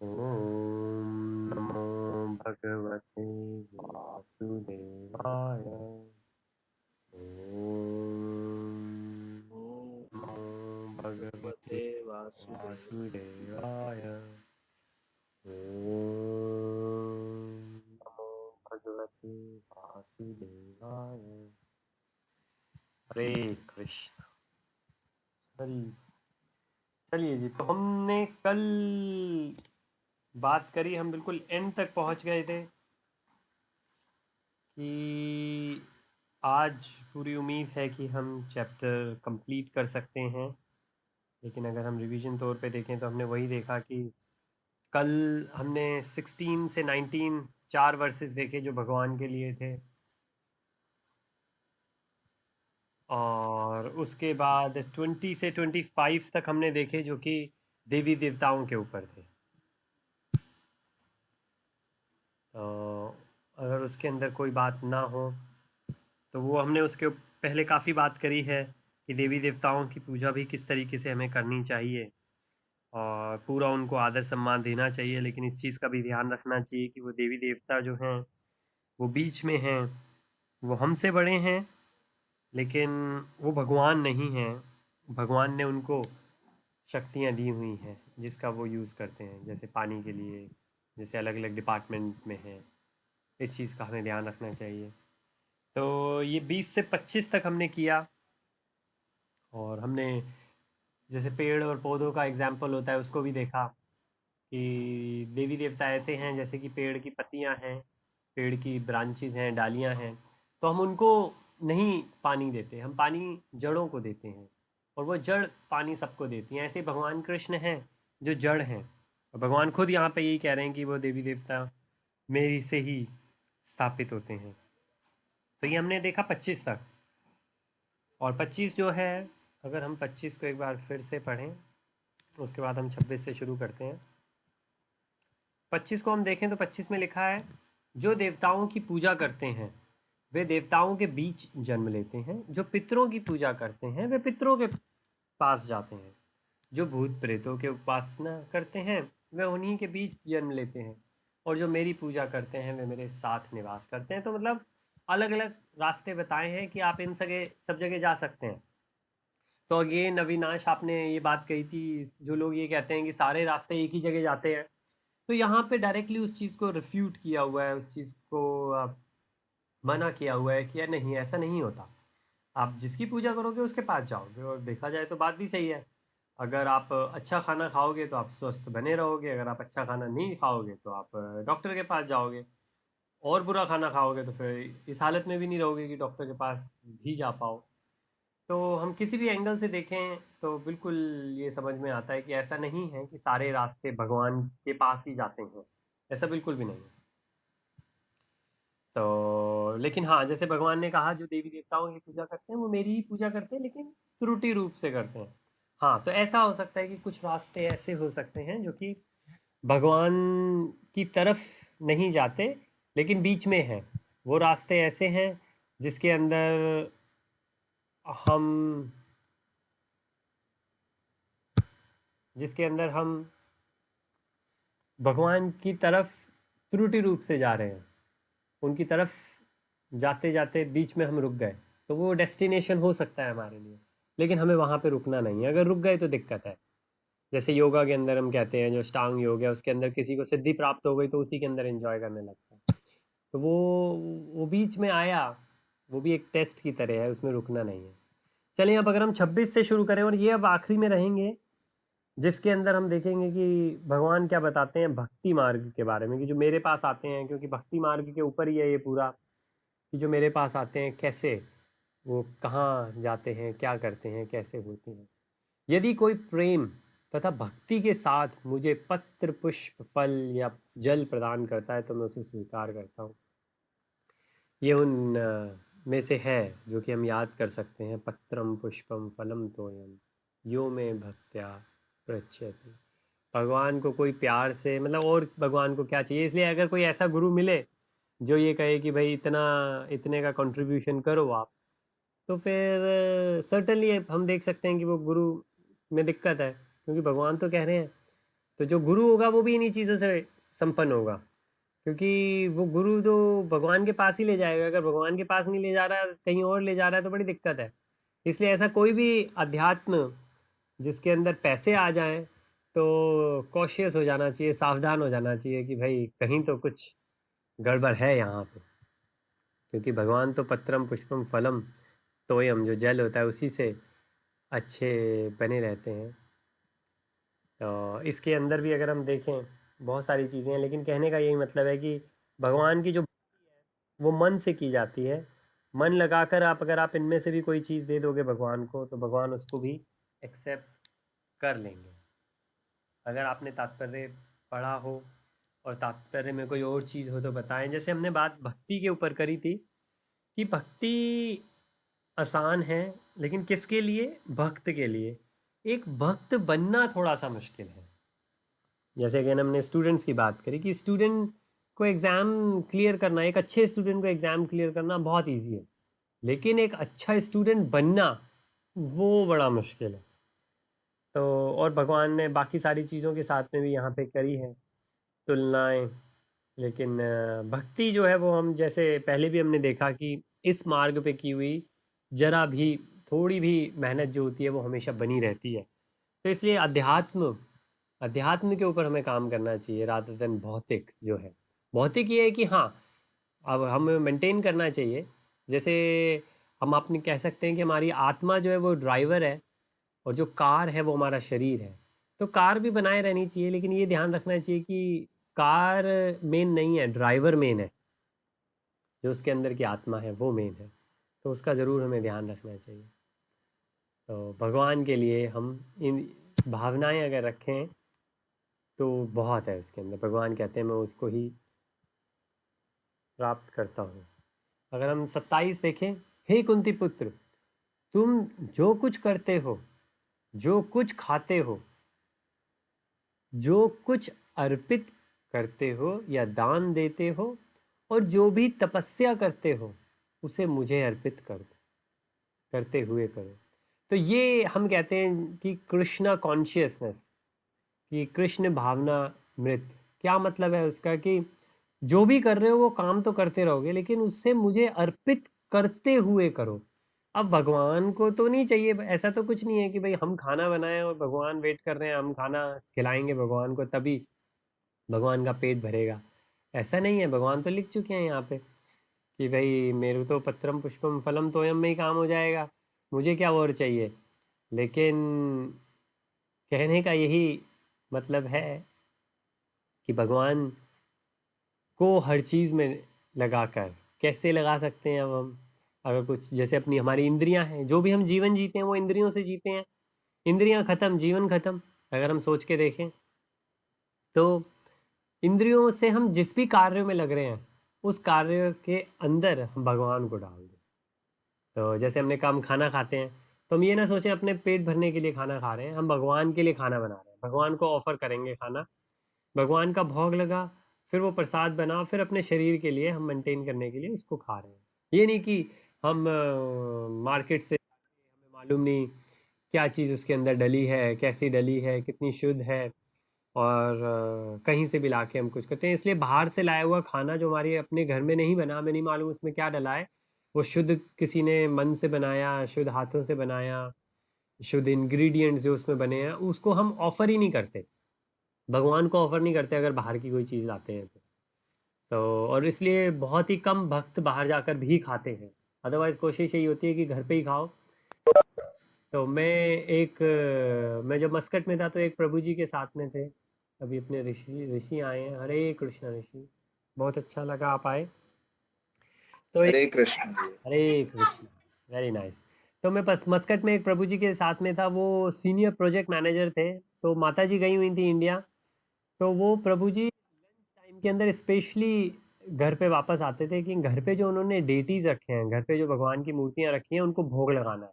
ॐ नमो भगवते वासुदेवाय। ॐ नमो भगवते भगवते वासुदेव वासुदेवाय। ॐ नमो भगवते वासुदेवाय। हरे कृष्ण। हरि। चलिए जी, तो हमने कल बात करी, हम बिल्कुल एंड तक पहुंच गए थे कि आज पूरी उम्मीद है कि हम चैप्टर कंप्लीट कर सकते हैं। लेकिन अगर हम रिवीजन तौर पे देखें तो हमने वही देखा कि कल हमने 16 से 19 4 वर्सेस देखे जो भगवान के लिए थे, और उसके बाद 20 से 25 तक हमने देखे जो कि देवी देवताओं के ऊपर थे। तो अगर उसके अंदर कोई बात ना हो तो वो हमने उसके पहले काफ़ी बात करी है कि देवी देवताओं की पूजा भी किस तरीके से हमें करनी चाहिए और पूरा उनको आदर सम्मान देना चाहिए। लेकिन इस चीज़ का भी ध्यान रखना चाहिए कि वो देवी देवता जो हैं वो बीच में हैं, वो हमसे बड़े हैं लेकिन वो भगवान नहीं हैं। भगवान ने उनको शक्तियाँ दी हुई हैं जिसका वो यूज़ करते हैं, जैसे पानी के लिए, जैसे अलग अलग डिपार्टमेंट में हैं। इस चीज़ का हमें ध्यान रखना चाहिए। तो ये 20 से 25 तक हमने किया, और हमने जैसे पेड़ और पौधों का एग्जाम्पल होता है उसको भी देखा कि देवी देवता ऐसे हैं जैसे कि पेड़ की पत्तियां हैं, पेड़ की ब्रांचेस हैं, डालियां हैं। तो हम उनको नहीं पानी देते, हम पानी जड़ों को देते हैं, और वो जड़ पानी सबको देती हैं। ऐसे भगवान कृष्ण हैं जो जड़ हैं, और भगवान खुद यहाँ पे यही कह रहे हैं कि वो देवी देवता मेरी से ही स्थापित होते हैं। तो ये हमने देखा 25 तक। और 25 जो है, अगर हम 25 को एक बार फिर से पढ़ें उसके बाद हम 26 से शुरू करते हैं। 25 को हम देखें तो 25 में लिखा है, जो देवताओं की पूजा करते हैं वे देवताओं के बीच जन्म लेते हैं, जो पितरों की पूजा करते हैं वे पितरों के पास जाते हैं, जो भूत प्रेतों के उपासना करते हैं वे उन्हीं के बीच जन्म लेते हैं, और जो मेरी पूजा करते हैं वे मेरे साथ निवास करते हैं। तो मतलब अलग अलग रास्ते बताए हैं कि आप इन सगे सब जगह जा सकते हैं। तो अगेन अविनाश, आपने ये बात कही थी, जो लोग ये कहते हैं कि सारे रास्ते एक ही जगह जाते हैं, तो यहाँ पे डायरेक्टली उस चीज़ को रिफ्यूट किया हुआ है, उस चीज़ को मना किया हुआ है कि यार नहीं, ऐसा नहीं होता। आप जिसकी पूजा करोगे उसके पास जाओगे, और देखा जाए तो बात भी सही है। अगर आप अच्छा खाना खाओगे तो आप स्वस्थ बने रहोगे, अगर आप अच्छा खाना नहीं खाओगे तो आप डॉक्टर के पास जाओगे, और बुरा खाना खाओगे तो फिर इस हालत में भी नहीं रहोगे कि डॉक्टर के पास भी जा पाओ। तो हम किसी भी एंगल से देखें तो बिल्कुल ये समझ में आता है कि ऐसा नहीं है कि सारे रास्ते भगवान के पास ही जाते हैं, ऐसा बिल्कुल भी नहीं है। तो लेकिन हाँ, जैसे भगवान ने कहा जो देवी देवताओं की पूजा करते हैं वो मेरी ही पूजा करते हैं, लेकिन त्रुटि रूप से करते हैं। हाँ, तो ऐसा हो सकता है कि कुछ रास्ते ऐसे हो सकते हैं जो कि भगवान की तरफ नहीं जाते लेकिन बीच में हैं। वो रास्ते ऐसे हैं जिसके अंदर हम जिसके अंदर हम भगवान की तरफ त्रुटि रूप से जा रहे हैं, उनकी तरफ जाते जाते बीच में हम रुक गए। तो वो डेस्टिनेशन हो सकता है हमारे लिए, लेकिन हमें वहाँ पे रुकना नहीं है। अगर रुक गए तो दिक्कत है। जैसे योगा के अंदर हम कहते हैं, जो अष्टांग योग है उसके अंदर किसी को सिद्धि प्राप्त हो गई तो उसी के अंदर एंजॉय करने लगता है। तो वो बीच में आया, वो भी एक टेस्ट की तरह है, उसमें रुकना नहीं है। चलिए, अब अगर हम 26 से शुरू करें, और ये अब आखिरी में रहेंगे, जिसके अंदर हम देखेंगे कि भगवान क्या बताते हैं भक्ति मार्ग के बारे में, कि जो मेरे पास आते हैं, क्योंकि भक्ति मार्ग के ऊपर ही है ये पूरा, कि जो मेरे पास आते हैं कैसे, वो कहाँ जाते हैं, क्या करते हैं, कैसे होते हैं। यदि कोई प्रेम तथा भक्ति के साथ मुझे पत्र पुष्प फल या जल प्रदान करता है तो मैं उसे स्वीकार करता हूँ। ये उन में से है जो कि हम याद कर सकते हैं, पत्रम पुष्पम फलम तोयम यो में भक्त्या पृच्छति। भगवान को कोई प्यार से, मतलब और भगवान को क्या चाहिए, इसलिए अगर कोई ऐसा गुरु मिले जो ये कहे कि भाई इतना इतने का कंट्रीब्यूशन करो आप, तो फिर सर्टनली हम देख सकते हैं कि वो गुरु में दिक्कत है, क्योंकि भगवान तो कह रहे हैं तो जो गुरु होगा वो भी इन्हीं चीज़ों से संपन्न होगा, क्योंकि वो गुरु तो भगवान के पास ही ले जाएगा। अगर भगवान के पास नहीं ले जा रहा, कहीं और ले जा रहा है, तो बड़ी दिक्कत है। इसलिए ऐसा कोई भी अध्यात्म जिसके अंदर पैसे आ जाएं तो कॉशियस हो जाना चाहिए, सावधान हो जाना चाहिए कि भाई कहीं तो कुछ गड़बड़ है यहाँ पे। क्योंकि भगवान तो पत्रम पुष्पम फलम तोयम, जो जल होता है उसी से अच्छे बने रहते हैं। तो इसके अंदर भी अगर हम देखें बहुत सारी चीज़ें हैं, लेकिन कहने का यही मतलब है कि भगवान की जो वो मन से की जाती है। मन लगाकर आप, अगर आप इनमें से भी कोई चीज़ दे दोगे भगवान को, तो भगवान उसको भी एक्सेप्ट कर लेंगे। अगर आपने तात्पर्य पढ़ा हो और तात्पर्य में कोई और चीज़ हो तो बताएं। जैसे हमने बात भक्ति के ऊपर करी थी कि भक्ति आसान है, लेकिन किसके लिए? भक्त के लिए। एक भक्त बनना थोड़ा सा मुश्किल है। जैसे अगर हमने स्टूडेंट्स की बात करी कि स्टूडेंट को एग्ज़ाम क्लियर करना, एक अच्छे स्टूडेंट को एग्ज़ाम क्लियर करना बहुत ईजी है, लेकिन एक अच्छा स्टूडेंट बनना वो बड़ा मुश्किल है। तो और भगवान ने बाकी सारी चीज़ों के साथ में भी यहाँ पे करी है तुलनाएं। लेकिन भक्ति जो है वो, हम जैसे पहले भी हमने देखा कि इस मार्ग पे की हुई जरा भी थोड़ी भी मेहनत जो होती है वो हमेशा बनी रहती है। तो इसलिए अध्यात्म अध्यात्म के ऊपर हमें काम करना चाहिए रादर देन भौतिक जो है। भौतिक ये है कि हाँ, अब हमें मेंटेन करना चाहिए। जैसे हम अपनी कह सकते हैं कि हमारी आत्मा जो है वो ड्राइवर है, और जो कार है वो हमारा शरीर है। तो कार भी बनाए रहनी चाहिए, लेकिन ये ध्यान रखना चाहिए कि कार मेन नहीं है, ड्राइवर मेन है। जो उसके अंदर की आत्मा है वो मेन है। तो उसका ज़रूर हमें ध्यान रखना चाहिए। तो भगवान के लिए हम इन भावनाएं अगर रखें तो बहुत है उसके अंदर। भगवान कहते हैं मैं उसको ही प्राप्त करता हूँ। अगर हम 27 देखें, हे कुंती पुत्र, तुम जो कुछ करते हो, जो कुछ खाते हो, जो कुछ अर्पित करते हो या दान देते हो, और जो भी तपस्या करते हो, उसे मुझे अर्पित करते हुए करो। तो ये हम कहते हैं कि कृष्णा कॉन्शियसनेस, कि कृष्ण भावना मृत। क्या मतलब है उसका? कि जो भी कर रहे हो वो काम तो करते रहोगे, लेकिन उससे मुझे अर्पित करते हुए करो। अब भगवान को तो नहीं चाहिए, ऐसा तो कुछ नहीं है कि भाई हम खाना बनाएं और भगवान वेट कर रहे हैं, हम खाना खिलाएंगे भगवान को तभी भगवान का पेट भरेगा। ऐसा नहीं है। भगवान तो लिख चुके हैं यहाँ पे कि भाई मेरे तो पत्रम पुष्पम फलम तोयम में ही काम हो जाएगा, मुझे क्या और चाहिए। लेकिन कहने का यही मतलब है कि भगवान को हर चीज़ में लगाकर कैसे लगा सकते हैं। अब हम अगर कुछ, जैसे अपनी हमारी इंद्रियां हैं, जो भी हम जीवन जीते हैं वो इंद्रियों से जीते हैं। इंद्रियां खत्म, जीवन खत्म। अगर हम सोच के देखें तो इंद्रियों से हम जिस भी कार्य में लग रहे हैं, उस कार्य के अंदर हम भगवान को डाल दें। तो जैसे हमने कहा हम खाना खाते हैं, तो हम ये ना सोचें अपने पेट भरने के लिए खाना खा रहे हैं, हम भगवान के लिए खाना बना रहे हैं, भगवान को ऑफर करेंगे खाना, भगवान का भोग लगा, फिर वो प्रसाद बना, फिर अपने शरीर के लिए हम मेंटेन करने के लिए उसको खा रहे हैं। ये नहीं कि हम मार्केट से हमें मालूम नहीं क्या चीज़ उसके अंदर डली है, कैसी डली है, कितनी शुद्ध है, और कहीं से भी ला के हम कुछ करते हैं। इसलिए बाहर से लाया हुआ खाना जो हमारे अपने घर में नहीं बना, हमें नहीं मालूम उसमें क्या डला है। वो शुद्ध किसी ने मन से बनाया, शुद्ध हाथों से बनाया, शुद्ध इंग्रेडिएंट्स जो उसमें बने हैं, उसको हम ऑफर ही नहीं करते, भगवान को ऑफर नहीं करते अगर बाहर की कोई चीज़ लाते हैं तो। और इसलिए बहुत ही कम भक्त बाहर जाकर भी खाते हैं। अदरवाइज कोशिश यही होती है कि घर पे ही खाओ। तो मैं जब मस्कट में था तो एक प्रभु जी के साथ में थे। अभी अपने ऋषि ऋषि आए हैं, हरे कृष्ण ऋषि, बहुत अच्छा लगा आप आए। तो एक, हरे कृष्ण जी। हरे कृष्ण, वेरी नाइस। तो मैं बस मस्कट में एक प्रभु जी के साथ में था, वो सीनियर प्रोजेक्ट मैनेजर थे। तो माता जी गई हुई थी इंडिया। तो वो प्रभु जी टाइम के अंदर स्पेशली घर पे वापस आते थे कि घर पे जो उन्होंने डेटीज रखे हैं, घर पे जो भगवान की मूर्तियां रखी हैं, उनको भोग लगाना है।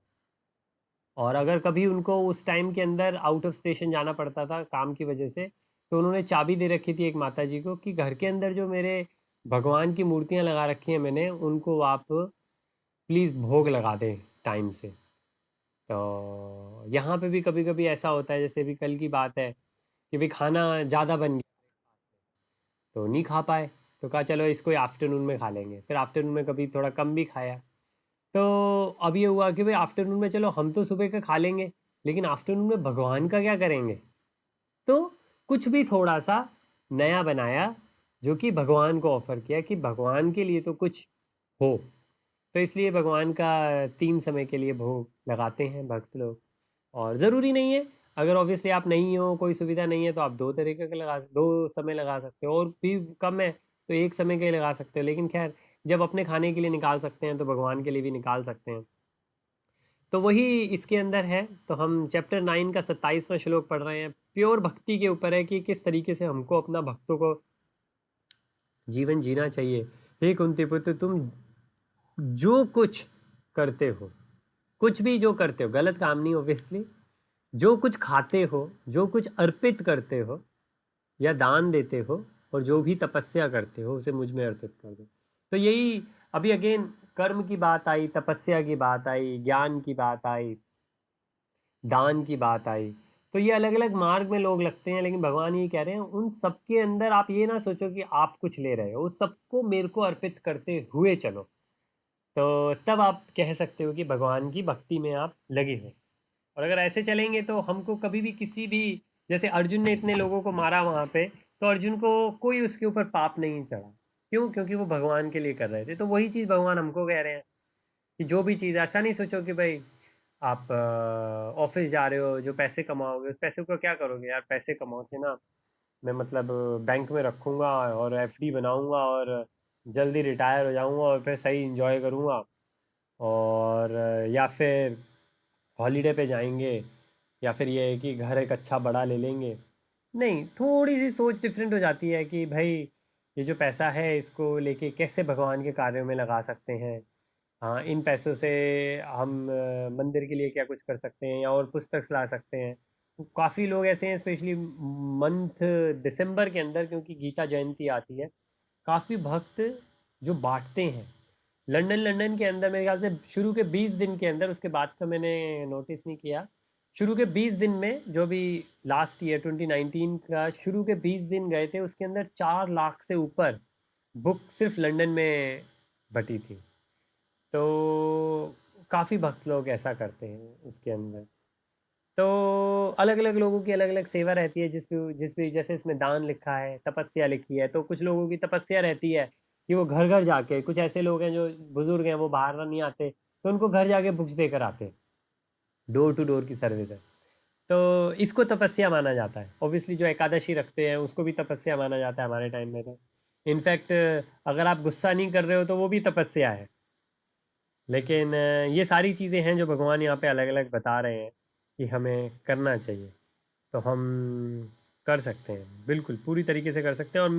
और अगर कभी उनको उस टाइम के अंदर आउट ऑफ स्टेशन जाना पड़ता था काम की वजह से, तो उन्होंने चाबी दे रखी थी एक माता जी को कि घर के अंदर जो मेरे भगवान की मूर्तियां लगा रखी हैं मैंने, उनको आप प्लीज़ भोग लगा दें टाइम से। तो यहाँ पे भी कभी कभी ऐसा होता है, जैसे भी कल की बात है कि भाई खाना ज़्यादा बन गया तो नहीं खा पाए, तो कहा चलो इसको आफ्टरनून में खा लेंगे। फिर आफ्टरनून में कभी थोड़ा कम भी खाया। तो अब ये हुआ कि भाई आफ्टरनून में चलो हम तो सुबह का खा लेंगे, लेकिन आफ्टरनून में भगवान का क्या करेंगे। तो कुछ भी थोड़ा सा नया बनाया, जो कि भगवान को ऑफर किया कि भगवान के लिए तो कुछ हो। तो इसलिए भगवान का 3 समय के लिए भोग लगाते हैं भक्त लोग। और ज़रूरी नहीं है, अगर ऑब्वियसली आप नहीं हो, कोई सुविधा नहीं है, तो आप 2 तरीके का 2 समय लगा सकते हो, और भी कम है तो 1 समय के लिए लगा सकते हो। लेकिन खैर, जब अपने खाने के लिए निकाल सकते हैं तो भगवान के लिए भी निकाल सकते हैं। तो वही इसके अंदर है। तो हम चैप्टर 9 का 27वां श्लोक पढ़ रहे हैं। प्योर भक्ति के ऊपर है कि किस तरीके से हमको अपना भक्तों को जीवन जीना चाहिए। हे कुंती पुत्र, तुम जो कुछ करते हो, कुछ भी जो करते हो, गलत काम नहीं ओब्वियसली, जो कुछ खाते हो, जो कुछ अर्पित करते हो या दान देते हो, और जो भी तपस्या करते हो उसे मुझ में अर्पित कर दो। तो यही अभी अगेन कर्म की बात आई, तपस्या की बात आई, ज्ञान की बात आई, दान की बात आई। तो ये अलग अलग मार्ग में लोग लगते हैं, लेकिन भगवान ये कह रहे हैं उन सबके अंदर आप ये ना सोचो कि आप कुछ ले रहे हो, उस सबको मेरे को अर्पित करते हुए चलो। तो तब आप कह सकते हो कि भगवान की भक्ति में आप लगे हो। और अगर ऐसे चलेंगे तो हमको कभी भी किसी भी, जैसे अर्जुन ने इतने लोगों को मारा वहाँ पे, तो अर्जुन को कोई उसके ऊपर पाप नहीं चढ़ा। क्यों? क्योंकि वो भगवान के लिए कर रहे थे। तो वही चीज़ भगवान हमको कह रहे हैं कि जो भी चीज़, ऐसा नहीं सोचो कि भाई आप ऑफिस जा रहे हो, जो पैसे कमाओगे उस पैसे को क्या करोगे यार, पैसे कमाओ के ना मैं मतलब बैंक में रखूँगा और एफडी बनाऊँगा और जल्दी रिटायर हो जाऊँगा और फिर सही इंजॉय करूँगा, और या फिर हॉलीडे पे जाएंगे, या फिर ये है कि घर एक अच्छा बड़ा ले लेंगे। नहीं, थोड़ी सी सोच डिफरेंट हो जाती है कि भाई ये जो पैसा है इसको लेके कैसे भगवान के कार्यों में लगा सकते हैं। हाँ, इन पैसों से हम मंदिर के लिए क्या कुछ कर सकते हैं, या और पुस्तक ला सकते हैं। काफ़ी लोग ऐसे हैं, स्पेशली मंथ दिसंबर के अंदर, क्योंकि गीता जयंती आती है, काफ़ी भक्त जो बांटते हैं। लंदन लंदन के अंदर मेरे ख्याल से शुरू के 20 दिन के अंदर, उसके बाद का मैंने नोटिस नहीं किया, शुरू के 20 दिन में, जो भी लास्ट ईयर 2019 का शुरू के 20 दिन गए थे, उसके अंदर 4 लाख से ऊपर बुक सिर्फ लंदन में बटी थी। तो काफ़ी भक्त लोग ऐसा करते हैं उसके अंदर। तो अलग अलग लोगों की अलग अलग सेवा रहती है, जिस भी जैसे इसमें दान लिखा है, तपस्या लिखी है, तो कुछ लोगों की तपस्या रहती है कि वो घर घर जाके, कुछ ऐसे लोग हैं जो बुजुर्ग हैं वो बाहर नहीं आते, तो उनको घर जाके बुक्स देकर आते हैं। डोर टू डोर की सर्विस है। तो इसको तपस्या माना जाता है। ऑब्वियसली जो एकादशी रखते हैं उसको भी तपस्या माना जाता है हमारे टाइम में। तो इनफैक्ट अगर आप गुस्सा नहीं कर रहे हो तो वो भी तपस्या है। लेकिन ये सारी चीज़ें हैं जो भगवान यहाँ पे अलग अलग बता रहे हैं कि हमें करना चाहिए। तो हम कर सकते हैं, बिल्कुल पूरी तरीके से कर सकते हैं। और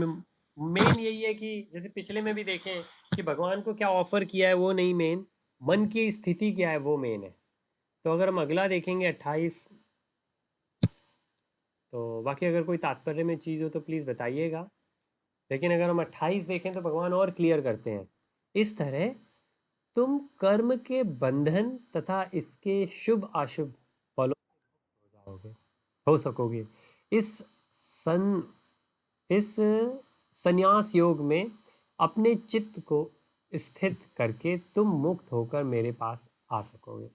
मेन यही है कि जैसे पिछले में भी देखें कि भगवान को क्या ऑफर किया है वो नहीं मेन, मन की स्थिति क्या है वो मेन है। तो अगर हम अगला देखेंगे 28, तो बाकी अगर कोई तात्पर्य में चीज़ हो तो प्लीज़ बताइएगा। लेकिन अगर हम 28 देखें तो भगवान और क्लियर करते हैं इस तरह, तुम कर्म के बंधन तथा इसके शुभ अशुभ फलों से मुक्त हो जाओगे, हो सकोगे। इस सन इस संन्यास योग में अपने चित्त को स्थित करके तुम मुक्त होकर मेरे पास आ सकोगे।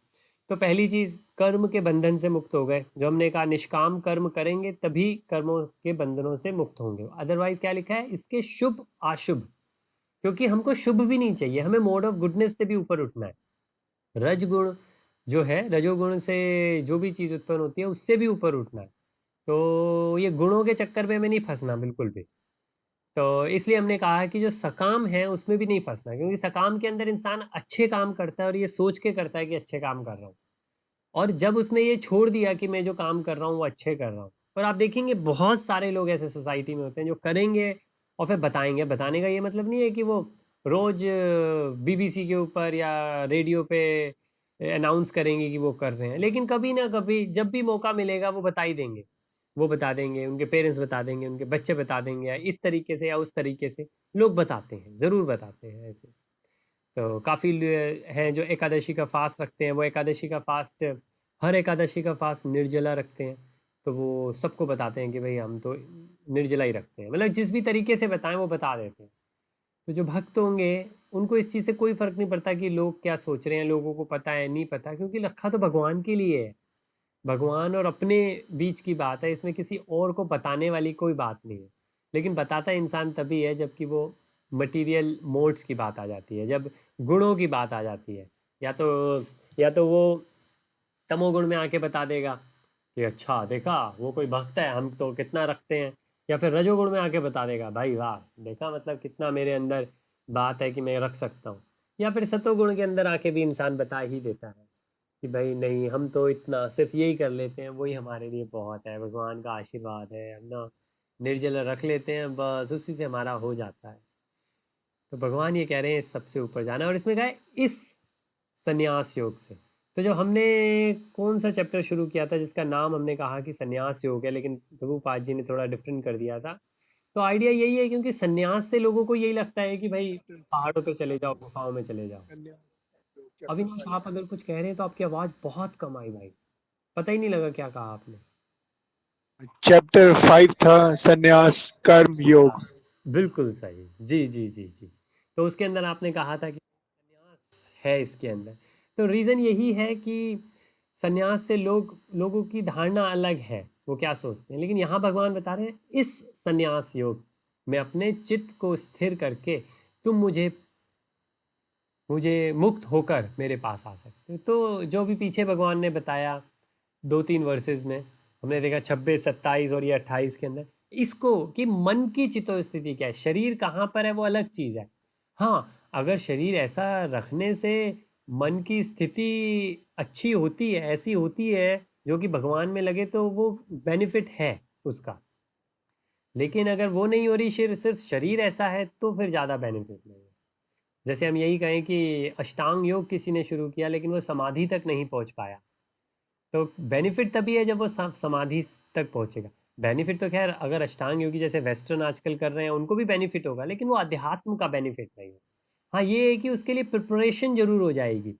तो पहली चीज, कर्म के बंधन से मुक्त हो गए। जो हमने कहा निष्काम कर्म करेंगे तभी कर्मों के बंधनों से मुक्त होंगे। अदरवाइज क्या लिखा है, इसके शुभ अशुभ, क्योंकि हमको शुभ भी नहीं चाहिए, हमें मोड ऑफ गुडनेस से भी ऊपर उठना है। रजगुण जो है, रजोगुण से जो भी चीज़ उत्पन्न होती है उससे भी ऊपर उठना है। तो ये गुणों के चक्कर में हमें नहीं फंसना बिल्कुल भी। तो इसलिए हमने कहा है कि जो सकाम है उसमें भी नहीं फंसना, क्योंकि सकाम के अंदर इंसान अच्छे काम करता है और ये सोच के करता है कि अच्छे काम कर रहा हूँ। और जब उसने ये छोड़ दिया कि मैं जो काम कर रहा हूँ वो अच्छे कर रहा हूँ, और आप देखेंगे बहुत सारे लोग ऐसे सोसाइटी में होते हैं जो करेंगे और फिर बताएंगे। बताने का ये मतलब नहीं है कि वो रोज बीबीसी के ऊपर या रेडियो पे अनाउंस करेंगे कि वो कर रहे हैं, लेकिन कभी ना कभी जब भी मौका मिलेगा वो बता ही देंगे। वो बता देंगे, उनके पेरेंट्स बता देंगे, उनके बच्चे बता देंगे, या इस तरीके से या उस तरीके से लोग बताते हैं, ज़रूर बताते हैं ऐसे। तो काफ़ी हैं जो एकादशी का फास्ट रखते हैं, वो एकादशी का फास्ट, हर एकादशी का फास्ट निर्जला रखते हैं। तो वो सबको बताते हैं कि भाई हम तो निर्जला ही रखते हैं, मतलब जिस भी तरीके से बताएं वो बता देते हैं। तो जो भक्त होंगे उनको इस चीज़ से कोई फर्क नहीं पड़ता कि लोग क्या सोच रहे हैं, लोगों को पता है नहीं पता, क्योंकि रखा तो भगवान के लिए है। भगवान और अपने बीच की बात है, इसमें किसी और को बताने वाली कोई बात नहीं है। लेकिन बताता इंसान तभी है जबकि वो मटेरियल मोड्स की बात आ जाती है, जब गुणों की बात आ जाती है। या तो वो तमोगुण में आके बता देगा कि अच्छा देखा वो कोई भक्त है, हम तो कितना रखते हैं। या फिर रजोगुण में आके बता देगा भाई वाह देखा, मतलब कितना मेरे अंदर बात है कि मैं रख सकता हूँ। या फिर सतोगुण के अंदर आके भी इंसान बता ही देता है कि भाई नहीं, हम तो इतना सिर्फ यही कर लेते हैं, वही हमारे लिए बहुत है, भगवान का आशीर्वाद है, हम ना निर्जल रख लेते हैं, बस उसी से हमारा हो जाता है। तो भगवान ये कह रहे हैं इस सबसे ऊपर जाना, और इसमें कहा है इस संन्यास योग से। तो जब हमने कौन सा चैप्टर शुरू किया था जिसका नाम हमने कहा कि संन्यास योग है, लेकिन प्रभुपाद जी ने थोड़ा डिफरेंट कर दिया था। तो आइडिया यही है, क्योंकि संन्यास से लोगों को यही लगता है कि भाई चैप्टर पहाड़ों पे 5 चले जाओ, गुफाओं में चले जाओ। संन्यास चैप्टर अविनाश, 5 आप अगर कुछ कह रहे हैं तो आपकी आवाज़ बहुत कम आई भाई, पता ही नहीं लगा क्या कहा आपने। चैप्टर 5 था संन्यास कर्म हाँ, योग। बिल्कुल सही, जी जी जी जी। तो उसके अंदर आपने कहा था कि संन्यास है इसके अंदर। तो रीज़न यही है कि संन्यास से लोगों की धारणा अलग है, वो क्या सोचते हैं, लेकिन यहाँ भगवान बता रहे हैं इस संन्यास योग में अपने चित्त को स्थिर करके तुम मुझे मुक्त होकर मेरे पास आ सकते हो। तो जो भी पीछे भगवान ने बताया 2-3 वर्सेस में, हमने देखा 26, 27 और ये 28 के अंदर, इसको कि मन की चितो स्थिति क्या है, शरीर कहाँ पर है वो अलग चीज़ है। हाँ, अगर शरीर ऐसा रखने से मन की स्थिति अच्छी होती है, ऐसी होती है जो कि भगवान में लगे, तो वो बेनिफिट है उसका। लेकिन अगर वो नहीं हो रही, सिर्फ शरीर ऐसा है, तो फिर ज़्यादा बेनिफिट नहीं है। जैसे हम यही कहें कि अष्टांग योग किसी ने शुरू किया लेकिन वो समाधि तक नहीं पहुंच पाया, तो बेनिफिट तभी है जब वो समाधि तक पहुंचेगा। बेनिफिट तो खैर अगर अष्टांग योगी जैसे वेस्टर्न आजकल कर रहे हैं उनको भी बेनिफिट होगा, लेकिन वो अध्यात्म का बेनिफिट नहीं है। हाँ, ये है कि उसके लिए प्रिपरेशन जरूर हो जाएगी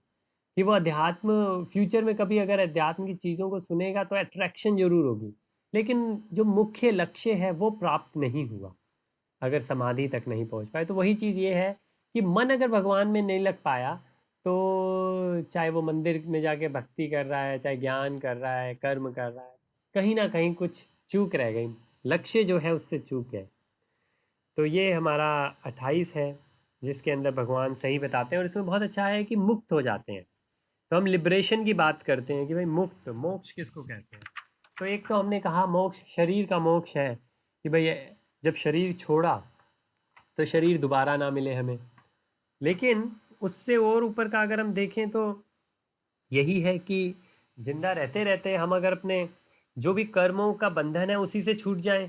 कि वो अध्यात्म फ्यूचर में कभी अगर अध्यात्म की चीज़ों को सुनेगा तो अट्रैक्शन जरूर होगी, लेकिन जो मुख्य लक्ष्य है वो प्राप्त नहीं हुआ अगर समाधि तक नहीं पहुंच पाए। तो वही चीज़ ये है कि मन अगर भगवान में नहीं लग पाया, तो चाहे वो मंदिर में जाके भक्ति कर रहा है, चाहे ज्ञान कर रहा है, कर्म कर रहा है, कहीं ना कहीं कुछ चूक रह गई, लक्ष्य जो है उससे चूक गए। तो ये हमारा 28 है जिसके अंदर भगवान सही बताते हैं, और इसमें बहुत अच्छा है कि मुक्त हो जाते हैं। तो हम लिबरेशन की बात करते हैं कि भाई मुक्त मोक्ष किसको कहते हैं। तो एक तो हमने कहा मोक्ष शरीर का मोक्ष है कि भाई जब शरीर छोड़ा तो शरीर दोबारा ना मिले हमें। लेकिन उससे और ऊपर का अगर हम देखें तो यही है कि जिंदा रहते रहते हम अगर अपने जो भी कर्मों का बंधन है उसी से छूट जाएं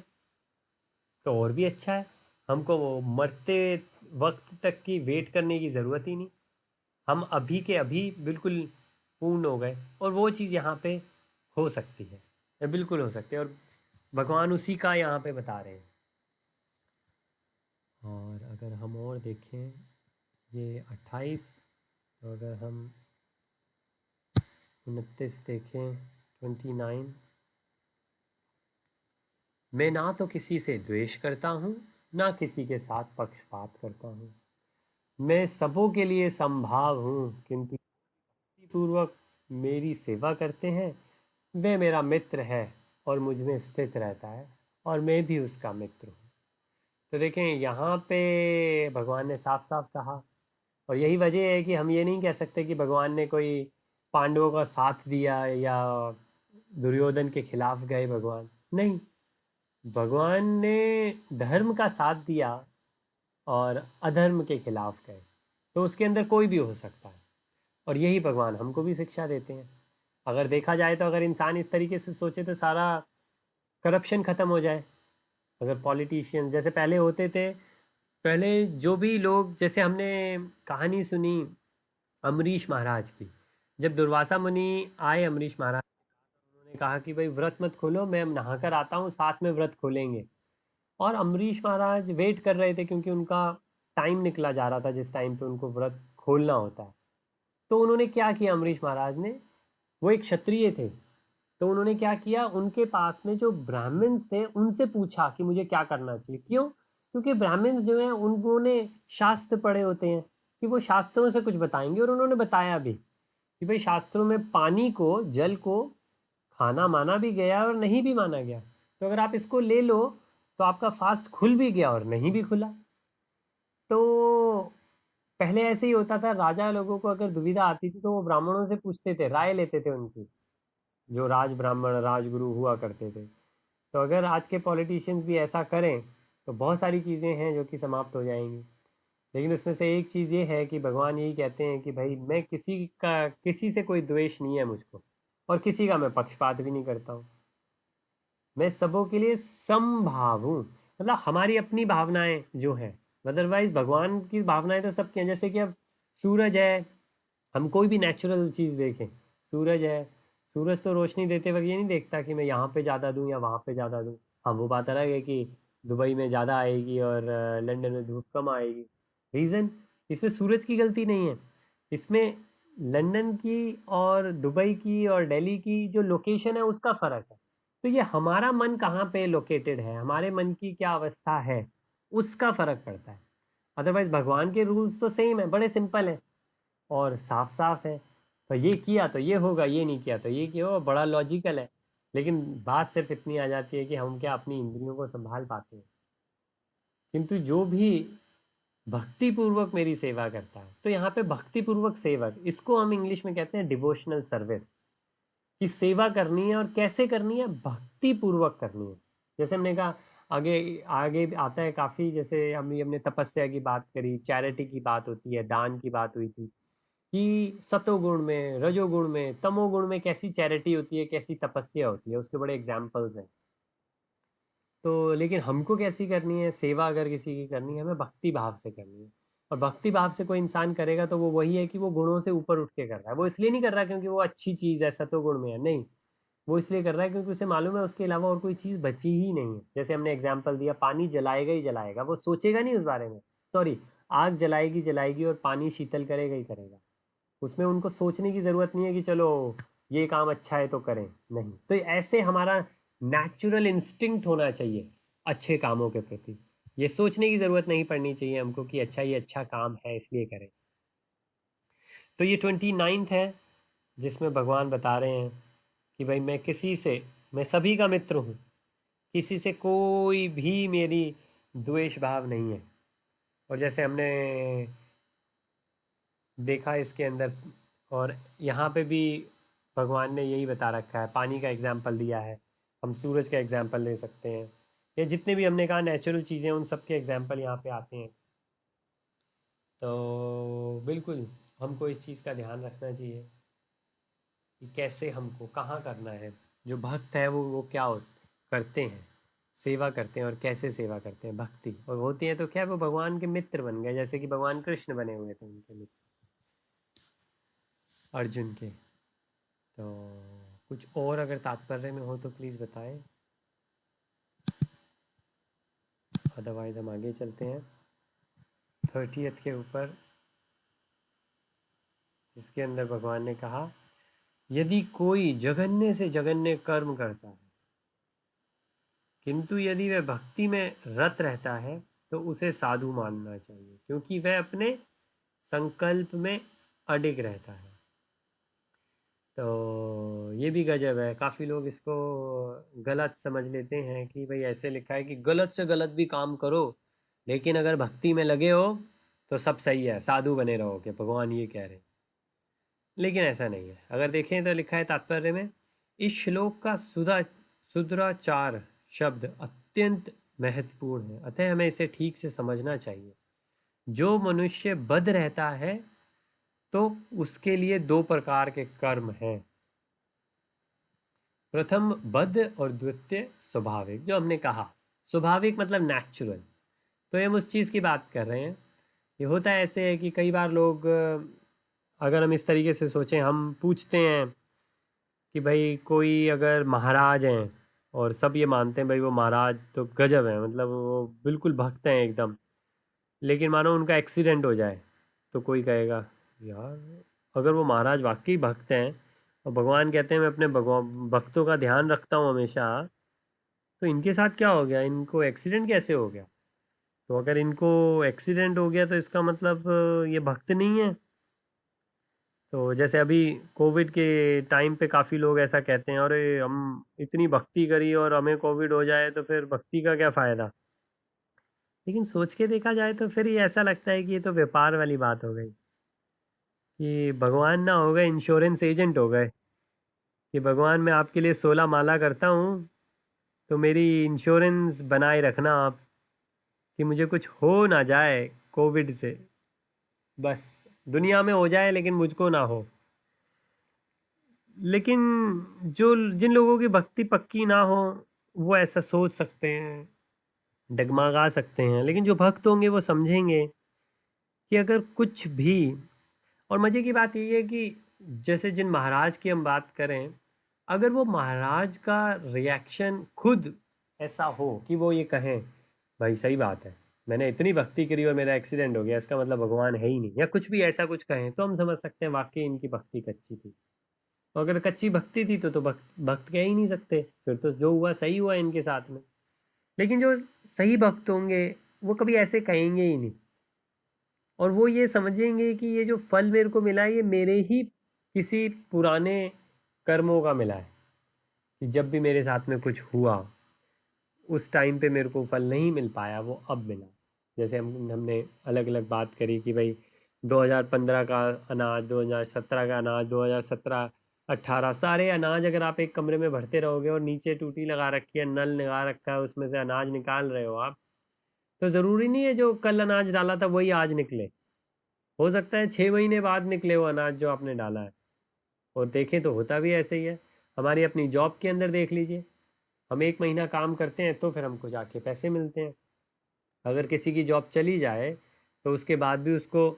तो और भी अच्छा है। हमको वो मरते वक्त तक की वेट करने की ज़रूरत ही नहीं, हम अभी के अभी बिल्कुल पूर्ण हो गए, और वो चीज़ यहाँ पे हो सकती है, ये बिल्कुल हो सकती है, और भगवान उसी का यहाँ पे बता रहे हैं। और अगर हम और देखें ये 28, तो अगर हम 29 देखें, 29, मैं ना तो किसी से द्वेष करता हूँ, ना किसी के साथ पक्षपात करता हूँ, मैं सबों के लिए संभाव हूँ, किंतु पूर्वक मेरी सेवा करते हैं वे मेरा मित्र है और मुझ में स्थित रहता है, और मैं भी उसका मित्र हूँ। तो देखें यहाँ पे भगवान ने साफ साफ कहा, और यही वजह है कि हम ये नहीं कह सकते कि भगवान ने कोई पांडवों का साथ दिया या दुर्योधन के खिलाफ गए भगवान, नहीं। भगवान ने धर्म का साथ दिया और अधर्म के खिलाफ गए, तो उसके अंदर कोई भी हो सकता है। और यही भगवान हमको भी शिक्षा देते हैं। अगर देखा जाए तो अगर इंसान इस तरीके से सोचे तो सारा करप्शन ख़त्म हो जाए। अगर पॉलिटिशियन जैसे पहले होते थे, पहले जो भी लोग, जैसे हमने कहानी सुनी अमरीश महाराज की, जब दुर्वासा मुनि आए अमरीश महाराज, उन्होंने कहा कि भाई व्रत मत खोलो, मैं नहा कर आता हूँ, साथ में व्रत खोलेंगे। और अमरीश महाराज वेट कर रहे थे क्योंकि उनका टाइम निकला जा रहा था जिस टाइम पे उनको व्रत खोलना होता है। तो उन्होंने क्या किया अमरीश महाराज ने, वो एक क्षत्रिय थे, तो उन्होंने क्या किया, उनके पास में जो ब्राह्मण्स थे उनसे पूछा कि मुझे क्या करना चाहिए। क्यों? क्योंकि ब्राह्मण्स जो हैं उन्होंने शास्त्र पढ़े होते हैं कि वो शास्त्रों से कुछ बताएंगे, और उन्होंने बताया भी कि भाई शास्त्रों में पानी को, जल को खाना माना भी गया और नहीं भी माना गया। तो अगर आप इसको ले लो तो आपका फास्ट खुल भी गया और नहीं भी खुला। तो पहले ऐसे ही होता था, राजा लोगों को अगर दुविधा आती थी तो वो ब्राह्मणों से पूछते थे, राय लेते थे उनकी, जो राज ब्राह्मण राजगुरु हुआ करते थे। तो अगर आज के पॉलिटिशियंस भी ऐसा करें तो बहुत सारी चीज़ें हैं जो कि समाप्त हो जाएंगी। लेकिन उसमें से एक चीज़ ये है कि भगवान यही कहते हैं कि भाई मैं किसी से कोई द्वेष नहीं है मुझको, और किसी का मैं पक्षपात भी नहीं करता हूँ। मैं सबों के लिए समभाव हूँ। मतलब हमारी अपनी भावनाएं जो हैं, अदरवाइज भगवान की भावनाएं तो सबकी हैं। जैसे कि अब सूरज है, हम कोई भी नेचुरल चीज़ देखें, सूरज है, सूरज तो रोशनी देते वक्त ये नहीं देखता कि मैं यहाँ पे ज़्यादा दूँ या वहाँ पे ज़्यादा दूँ। हाँ, वो बात अलग है कि दुबई में ज़्यादा आएगी और लंदन में धूप कम आएगी। रीज़न, इसमें सूरज की गलती नहीं है, इसमें लंदन की और दुबई की और दिल्ली की जो लोकेशन है उसका फ़र्क है। तो ये हमारा मन कहाँ पे लोकेटेड है, हमारे मन की क्या अवस्था है, उसका फ़र्क पड़ता है। अदरवाइज भगवान के रूल्स तो सेम है, बड़े सिंपल है और साफ साफ है। तो ये किया तो ये होगा, ये नहीं किया तो ये क्यों होगा, बड़ा लॉजिकल है। लेकिन बात सिर्फ इतनी आ जाती है कि हम क्या अपनी इंद्रियों को संभाल पाते हैं। किंतु जो भी भक्ति पूर्वक मेरी सेवा करता है, तो यहाँ पे भक्ति पूर्वक सेवक, इसको हम इंग्लिश में कहते हैं डिवोशनल सर्विस। कि सेवा करनी है और कैसे करनी है, भक्ति पूर्वक करनी है। जैसे हमने कहा, आगे आगे आता है काफ़ी, जैसे हमने तपस्या की बात करी, चैरिटी की बात होती है, दान की बात हुई थी कि सतोगुण में, रजोगुण में, तमोगुण में कैसी चैरिटी होती है, कैसी तपस्या होती है, उसके बड़े एग्जाम्पल्स हैं। तो लेकिन हमको कैसी करनी है सेवा, अगर किसी की करनी है, हमें भक्ति भाव से करनी है। और भक्ति भाव से कोई इंसान करेगा तो वो वही है कि वो गुणों से ऊपर उठ के कर रहा है। वो इसलिए नहीं कर रहा क्योंकि वो अच्छी चीज़ है, सतोगुण में है, नहीं। वो इसलिए कर रहा है क्योंकि उसे मालूम है उसके अलावा और कोई चीज़ बची ही नहीं है। जैसे हमने एग्जाम्पल दिया, पानी जलाएगा ही जलाएगा, वो सोचेगा नहीं उस बारे में। सॉरी, आग जलाएगी जलाएगी और पानी शीतल करेगा ही करेगा। उसमें उनको सोचने की ज़रूरत नहीं है कि चलो ये काम अच्छा है तो करें, नहीं। तो ऐसे हमारा नेचुरल इंस्टिंक्ट होना चाहिए अच्छे कामों के प्रति। ये सोचने की ज़रूरत नहीं पड़नी चाहिए हमको कि अच्छा ये अच्छा काम है इसलिए करें। तो ये 29th है जिसमें भगवान बता रहे हैं कि भाई मैं सभी का मित्र हूँ, किसी से कोई भी मेरी द्वेष भाव नहीं है। और जैसे हमने देखा इसके अंदर, और यहाँ पे भी भगवान ने यही बता रखा है, पानी का एग्जाम्पल दिया है, हम सूरज का एग्जाम्पल ले सकते हैं, ये जितने भी हमने कहा नेचुरल चीज़ें उन सब के एग्जाम्पल यहाँ पे आते हैं। तो बिल्कुल हमको इस चीज़ का ध्यान रखना चाहिए कि कैसे हमको कहाँ करना है। जो भक्त है वो क्या करते हैं, सेवा करते हैं, और कैसे सेवा करते हैं, भक्ति और होती है तो क्या वो भगवान के मित्र बन गए, जैसे कि भगवान कृष्ण बने हुए थे उनके मित्र अर्जुन के। तो कुछ और अगर तात्पर्य में हो तो प्लीज़ बताएं, अदरवाइज हम आगे चलते हैं 30th के ऊपर, जिसके अंदर भगवान ने कहा, यदि कोई जघन्य से जघन्य कर्म करता है किंतु यदि वह भक्ति में रत रहता है तो उसे साधु मानना चाहिए, क्योंकि वह अपने संकल्प में अडिग रहता है। तो ये भी गजब है, काफ़ी लोग इसको गलत समझ लेते हैं कि भाई ऐसे लिखा है कि गलत से गलत भी काम करो लेकिन अगर भक्ति में लगे हो तो सब सही है, साधु बने रहो, कि भगवान ये कह रहे हैं। लेकिन ऐसा नहीं है। अगर देखें तो लिखा है तात्पर्य में, इस श्लोक का सुधाचार शब्द अत्यंत महत्वपूर्ण है, अतः हमें इसे ठीक से समझना चाहिए। जो मनुष्य बद्ध रहता है तो उसके लिए दो प्रकार के कर्म हैं, प्रथम बद्ध और द्वितीय स्वाभाविक। जो हमने कहा स्वाभाविक मतलब नेचुरल, तो हम उस चीज़ की बात कर रहे हैं। ये होता है ऐसे है कि कई बार लोग, अगर हम इस तरीके से सोचें, हम पूछते हैं कि भाई कोई अगर महाराज हैं और सब ये मानते हैं भाई वो महाराज तो गजब है, मतलब वो बिल्कुल भक्त हैं एकदम, लेकिन मानो उनका एक्सीडेंट हो जाए तो कोई कहेगा यार अगर वो महाराज वाकई भक्त हैं और भगवान कहते हैं मैं अपने भगवान भक्तों का ध्यान रखता हूँ हमेशा, तो इनके साथ क्या हो गया, इनको एक्सीडेंट कैसे हो गया? तो अगर इनको एक्सीडेंट हो गया तो इसका मतलब ये भक्त नहीं है। तो जैसे अभी कोविड के टाइम पे काफ़ी लोग ऐसा कहते हैं, अरे हम इतनी भक्ति करी और हमें कोविड हो जाए तो फिर भक्ति का क्या फ़ायदा? लेकिन सोच के देखा जाए तो फिर ये ऐसा लगता है कि ये तो व्यापार वाली बात हो गई, कि भगवान ना हो गए इंश्योरेंस एजेंट हो गए, कि भगवान मैं आपके लिए 16 माला करता हूँ, तो मेरी इंश्योरेंस बनाए रखना आप, कि मुझे कुछ हो ना जाए कोविड से, बस दुनिया में हो जाए लेकिन मुझको ना हो। लेकिन जो जिन लोगों की भक्ति पक्की ना हो वो ऐसा सोच सकते हैं, डगमगा सकते हैं, लेकिन जो भक्त होंगे वो समझेंगे कि अगर कुछ भी। और मज़े की बात ये है कि जैसे जिन महाराज की हम बात करें, अगर वो महाराज का रिएक्शन खुद ऐसा हो कि वो ये कहें भाई सही बात है, मैंने इतनी भक्ति करी और मेरा एक्सीडेंट हो गया, इसका मतलब भगवान है ही नहीं, या कुछ भी ऐसा कुछ कहें, तो हम समझ सकते हैं वाकई इनकी भक्ति कच्ची थी। तो अगर कच्ची भक्ति थी तो भक्त भक्त कह ही नहीं सकते, फिर तो जो हुआ सही हुआ इनके साथ में। लेकिन जो सही भक्त होंगे वो कभी ऐसे कहेंगे ही नहीं, और वो ये समझेंगे कि ये जो फल मेरे को मिला है ये मेरे ही किसी पुराने कर्मों का मिला है, कि जब भी मेरे साथ में कुछ हुआ उस टाइम पे मेरे को फल नहीं मिल पाया, वो अब मिला। जैसे हमने अलग अलग बात करी कि भाई 2015 का अनाज, 2017 का अनाज, 2017 18 सारे अनाज अगर आप एक कमरे में भरते रहोगे और नीचे टूटी लगा रखी है, नल लगा रखा है, उसमें से अनाज निकाल रहे हो आप, तो ज़रूरी नहीं है जो कल अनाज डाला था वही आज निकले। हो सकता है 6 महीने बाद निकले वो अनाज जो आपने डाला है। और देखें तो होता भी ऐसे ही है। हमारी अपनी जॉब के अंदर देख लीजिए, हम 1 महीना काम करते हैं तो फिर हमको जाके पैसे मिलते हैं। अगर किसी की जॉब चली जाए तो उसके बाद भी उसको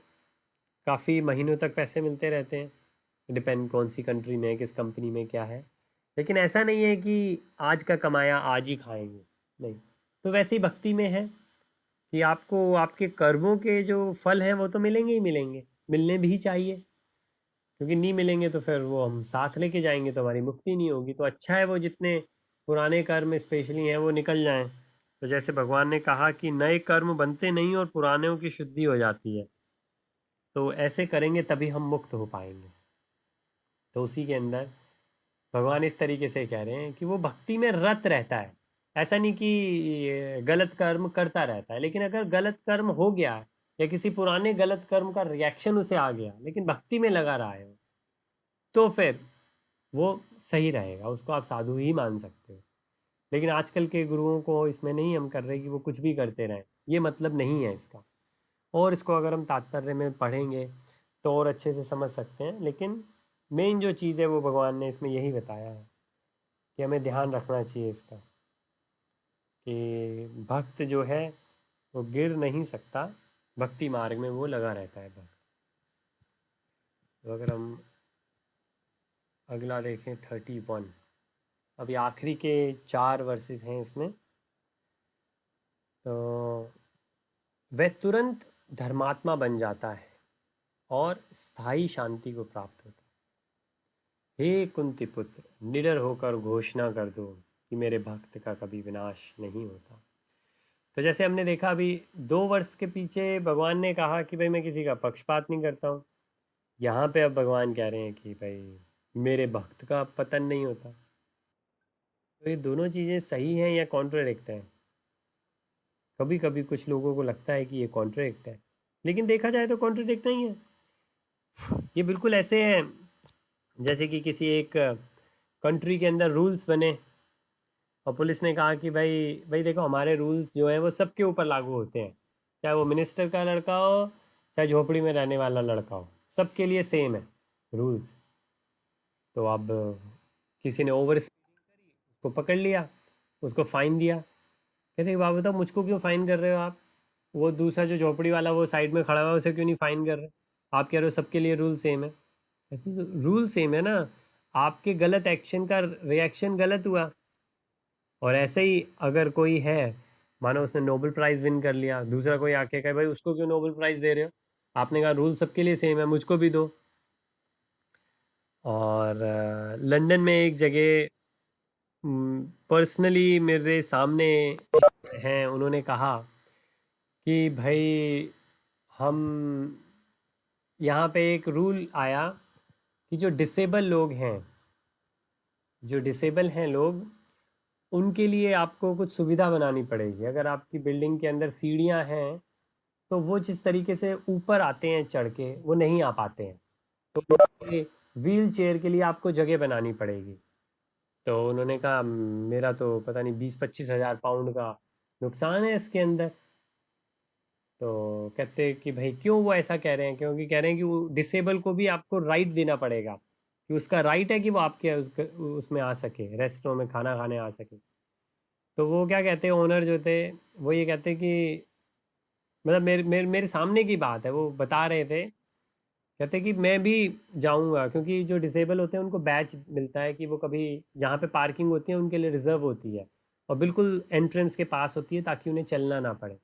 काफ़ी महीनों तक पैसे मिलते रहते हैं, डिपेंड कौन सी कंट्री में, किस कंपनी में क्या है। लेकिन ऐसा नहीं है कि आज का कमाया आज ही खाएंगे, नहीं। तो वैसे ही भक्ति में है कि आपको आपके कर्मों के जो फल हैं वो तो मिलेंगे ही मिलेंगे, मिलने भी चाहिए, क्योंकि नहीं मिलेंगे तो फिर वो हम साथ लेके जाएंगे तो हमारी मुक्ति नहीं होगी। तो अच्छा है वो जितने पुराने कर्म स्पेशली हैं वो निकल जाएं। तो जैसे भगवान ने कहा कि नए कर्म बनते नहीं और पुरानों की शुद्धि हो जाती है, तो ऐसे करेंगे तभी हम मुक्त हो पाएंगे। तो उसी के अंदर भगवान इस तरीके से कह रहे हैं कि वो भक्ति में रत रहता है, ऐसा नहीं कि ये गलत कर्म करता रहता है। लेकिन अगर गलत कर्म हो गया या किसी पुराने गलत कर्म का रिएक्शन उसे आ गया लेकिन भक्ति में लगा रहा है, तो फिर वो सही रहेगा, उसको आप साधु ही मान सकते हो। लेकिन आजकल के गुरुओं को इसमें नहीं हम कर रहे कि वो कुछ भी करते रहें, ये मतलब नहीं है इसका। और इसको अगर हम तात्पर्य में पढ़ेंगे तो और अच्छे से समझ सकते हैं। लेकिन मेन जो चीज़ है वो भगवान ने इसमें यही बताया है कि हमें ध्यान रखना चाहिए इसका, कि भक्त जो है वो गिर नहीं सकता, भक्ति मार्ग में वो लगा रहता है भक्त। तो अगर हम अगला देखें 31, अभी आखिरी के 4 वर्सेस हैं इसमें। तो वह तुरंत धर्मात्मा बन जाता है और स्थायी शांति को प्राप्त होता है। हे कुंती पुत्र, निडर होकर घोषणा कर दो कि मेरे भक्त का कभी विनाश नहीं होता। तो जैसे हमने देखा अभी 2 वर्ष के पीछे भगवान ने कहा कि भाई मैं किसी का पक्षपात नहीं करता हूँ, यहाँ पे अब भगवान कह रहे हैं कि भाई मेरे भक्त का पतन नहीं होता। तो ये दोनों चीज़ें सही हैं या कॉन्ट्राडिक्ट हैं? कभी कभी कुछ लोगों को लगता है कि ये कॉन्ट्राडिक्ट है, लेकिन देखा जाए तो कॉन्ट्राडिक्ट नहीं है। ये बिल्कुल ऐसे है जैसे कि किसी एक कंट्री के अंदर रूल्स बने और पुलिस ने कहा कि भाई भाई देखो हमारे रूल्स जो हैं वो सबके ऊपर लागू होते हैं, चाहे वो मिनिस्टर का लड़का हो, चाहे झोपड़ी में रहने वाला लड़का हो, सबके लिए सेम है रूल्स। तो अब किसी ने ओवर स्पीडिंग करी, उसको पकड़ लिया, उसको फ़ाइन दिया। कहते हैं बाबू बताओ मुझको क्यों फ़ाइन कर रहे हो आप, वो दूसरा जो झोपड़ी वाला वो साइड में खड़ा हुआ है उसे क्यों नहीं फ़ाइन कर रहे? आप कह रहे हो सबके लिए रूल सेम है। कहते हैं, रूल सेम है ना, आपके गलत एक्शन का रिएक्शन गलत हुआ। और ऐसे ही अगर कोई है, मानो उसने नोबेल प्राइज़ विन कर लिया, दूसरा कोई आके कहे भाई उसको क्यों नोबेल प्राइज़ दे रहे हो, आपने कहा रूल सबके लिए सेम है मुझको भी दो। और लंदन में एक जगह पर्सनली मेरे सामने हैं, उन्होंने कहा कि भाई हम यहाँ पे एक रूल आया कि जो डिसेबल हैं लोग, उनके लिए आपको कुछ सुविधा बनानी पड़ेगी। अगर आपकी बिल्डिंग के अंदर सीढ़ियाँ हैं तो वो जिस तरीके से ऊपर आते हैं चढ़ के, वो नहीं आ पाते हैं, तो व्हील चेयर के लिए आपको जगह बनानी पड़ेगी। तो उन्होंने कहा मेरा तो पता नहीं 20-25 हज़ार पाउंड का नुकसान है इसके अंदर। तो कहते कि भाई क्यों वो ऐसा कह रहे हैं, क्योंकि कह रहे हैं कि वो डिसेबल को भी आपको राइट देना पड़ेगा, कि उसका राइट है कि वो आपके उसमें आ सके, रेस्टोरेंट में खाना खाने आ सके। तो वो क्या कहते हैं, ओनर जो थे वो ये कहते कि मतलब मेरे सामने की बात है, वो बता रहे थे, कहते कि मैं भी जाऊंगा, क्योंकि जो डिसेबल होते हैं उनको बैच मिलता है कि वो कभी जहाँ पे पार्किंग होती है उनके लिए रिजर्व होती है, और बिल्कुल एंट्रेंस के पास होती है, ताकि उन्हें चलना ना पड़े।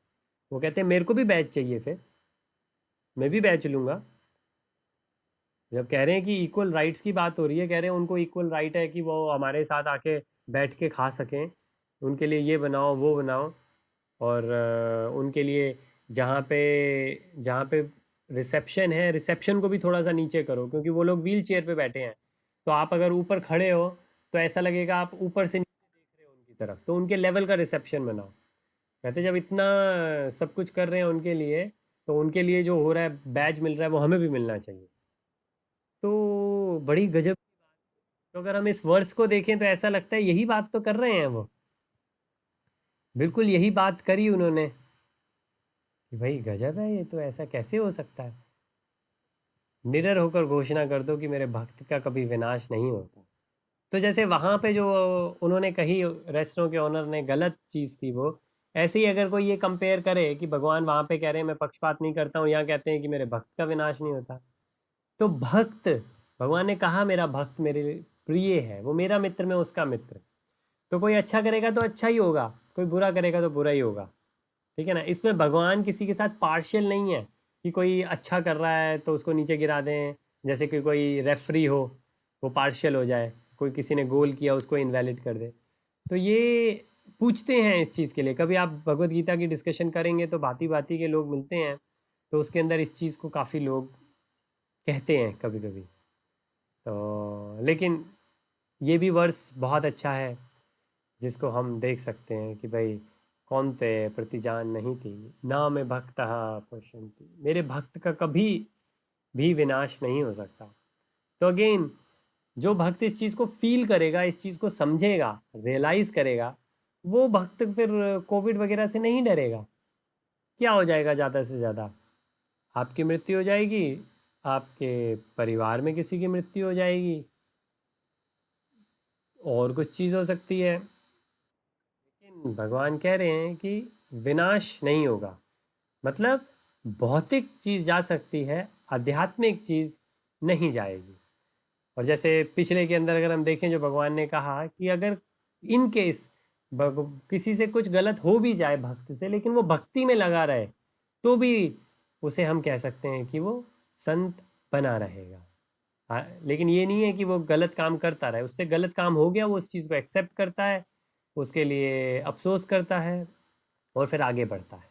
वो कहते हैं मेरे को भी बैच चाहिए, फिर मैं भी बैच लूँगा। जब कह रहे हैं कि इक्वल राइट्स की बात हो रही है, कह रहे हैं उनको इक्वल राइट है कि वो हमारे साथ आके बैठ के खा सकें, उनके लिए ये बनाओ वो बनाओ। और उनके लिए जहाँ पे रिसेप्शन है, रिसेप्शन को भी थोड़ा सा नीचे करो, क्योंकि वो लोग व्हील चेयर पे बैठे हैं। तो आप अगर ऊपर खड़े हो तो ऐसा लगेगा आप ऊपर से नीचे देख रहे हो उनकी तरफ, तो उनके लेवल का रिसेप्शन बनाओ। कहते जब इतना सब कुछ कर रहे हैं उनके लिए, तो उनके लिए जो हो रहा है बैज मिल रहा है वो हमें भी मिलना चाहिए। तो बड़ी गजब। तो अगर हम इस वर्ड्स को देखें तो ऐसा लगता है यही बात तो कर रहे हैं वो, बिल्कुल यही बात करी उन्होंने, कि भाई गजब है, ये तो ऐसा कैसे हो सकता है। निडर होकर घोषणा कर दो कि मेरे भक्त का कभी विनाश नहीं होता। तो जैसे वहाँ पे जो उन्होंने कही रेस्टोरेंट के ओनर ने, गलत चीज़ थी वो। ऐसे ही अगर कोई ये कंपेयर करे कि भगवान वहाँ पे कह रहे हैं मैं पक्षपात नहीं करता हूँ, यहाँ कहते हैं कि मेरे भक्त का विनाश नहीं होता। तो भक्त, भगवान ने कहा मेरा भक्त मेरे लिए प्रिय है, वो मेरा मित्र, मैं उसका मित्र। तो कोई अच्छा करेगा तो अच्छा ही होगा, कोई बुरा करेगा तो बुरा ही होगा। ठीक है ना, इसमें भगवान किसी के साथ पार्शियल नहीं है कि कोई अच्छा कर रहा है तो उसको नीचे गिरा दें, जैसे कि कोई रेफरी हो, वो पार्शियल हो जाए, कोई किसी ने गोल किया उसको इनवैलिड कर दे। तो ये पूछते हैं इस चीज़ के लिए, कभी आप भगवत गीता की डिस्कशन करेंगे तो भांति भांति के लोग मिलते हैं, तो उसके अंदर इस चीज़ को काफ़ी लोग कहते हैं कभी कभी। तो लेकिन ये भी वर्स बहुत अच्छा है, जिसको हम देख सकते हैं कि भाई कौनते प्रतिजान नहीं थी, ना मैं भक्त पश्यन्ति, मेरे भक्त का कभी भी विनाश नहीं हो सकता। तो अगेन, जो भक्त इस चीज़ को फील करेगा, इस चीज़ को समझेगा, रियलाइज करेगा, वो भक्त फिर कोविड वगैरह से नहीं डरेगा। क्या हो जाएगा ज़्यादा से ज़्यादा, आपकी मृत्यु हो जाएगी, आपके परिवार में किसी की मृत्यु हो जाएगी, और कुछ चीज़ हो सकती है। लेकिन भगवान कह रहे हैं कि विनाश नहीं होगा, मतलब भौतिक चीज़ जा सकती है, आध्यात्मिक चीज़ नहीं जाएगी। और जैसे पिछले के अंदर अगर हम देखें, जो भगवान ने कहा कि अगर इन केस किसी से कुछ गलत हो भी जाए भक्त से, लेकिन वो भक्ति में लगा रहे, तो भी उसे हम कह सकते हैं कि वो संत बना रहेगा। हाँ, लेकिन ये नहीं है कि वो गलत काम करता रहे, उससे गलत काम हो गया वो उस चीज़ को एक्सेप्ट करता है, उसके लिए अफसोस करता है, और फिर आगे बढ़ता है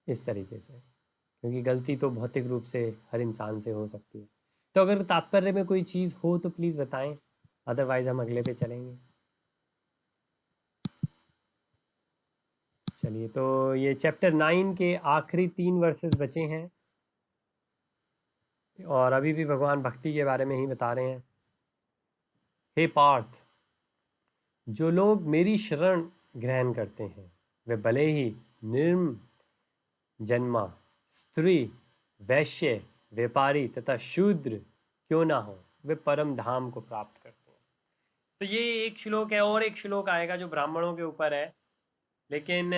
इस तरीके से। क्योंकि गलती तो भौतिक रूप से हर इंसान से हो सकती है। तो अगर तात्पर्य में कोई चीज़ हो तो प्लीज़ बताएं, अदरवाइज हम अगले पे चलेंगे। चलिए, तो ये चैप्टर 9 के आखिरी 3 वर्सेस बचे हैं, और अभी भी भगवान भक्ति के बारे में ही बता रहे हैं। हे पार्थ, जो लोग मेरी शरण ग्रहण करते हैं वे भले ही निर्म जन्मा, स्त्री, वैश्य, व्यापारी तथा शूद्र क्यों ना हो, वे परम धाम को प्राप्त करते हैं। तो ये एक श्लोक है, और एक श्लोक आएगा जो ब्राह्मणों के ऊपर है। लेकिन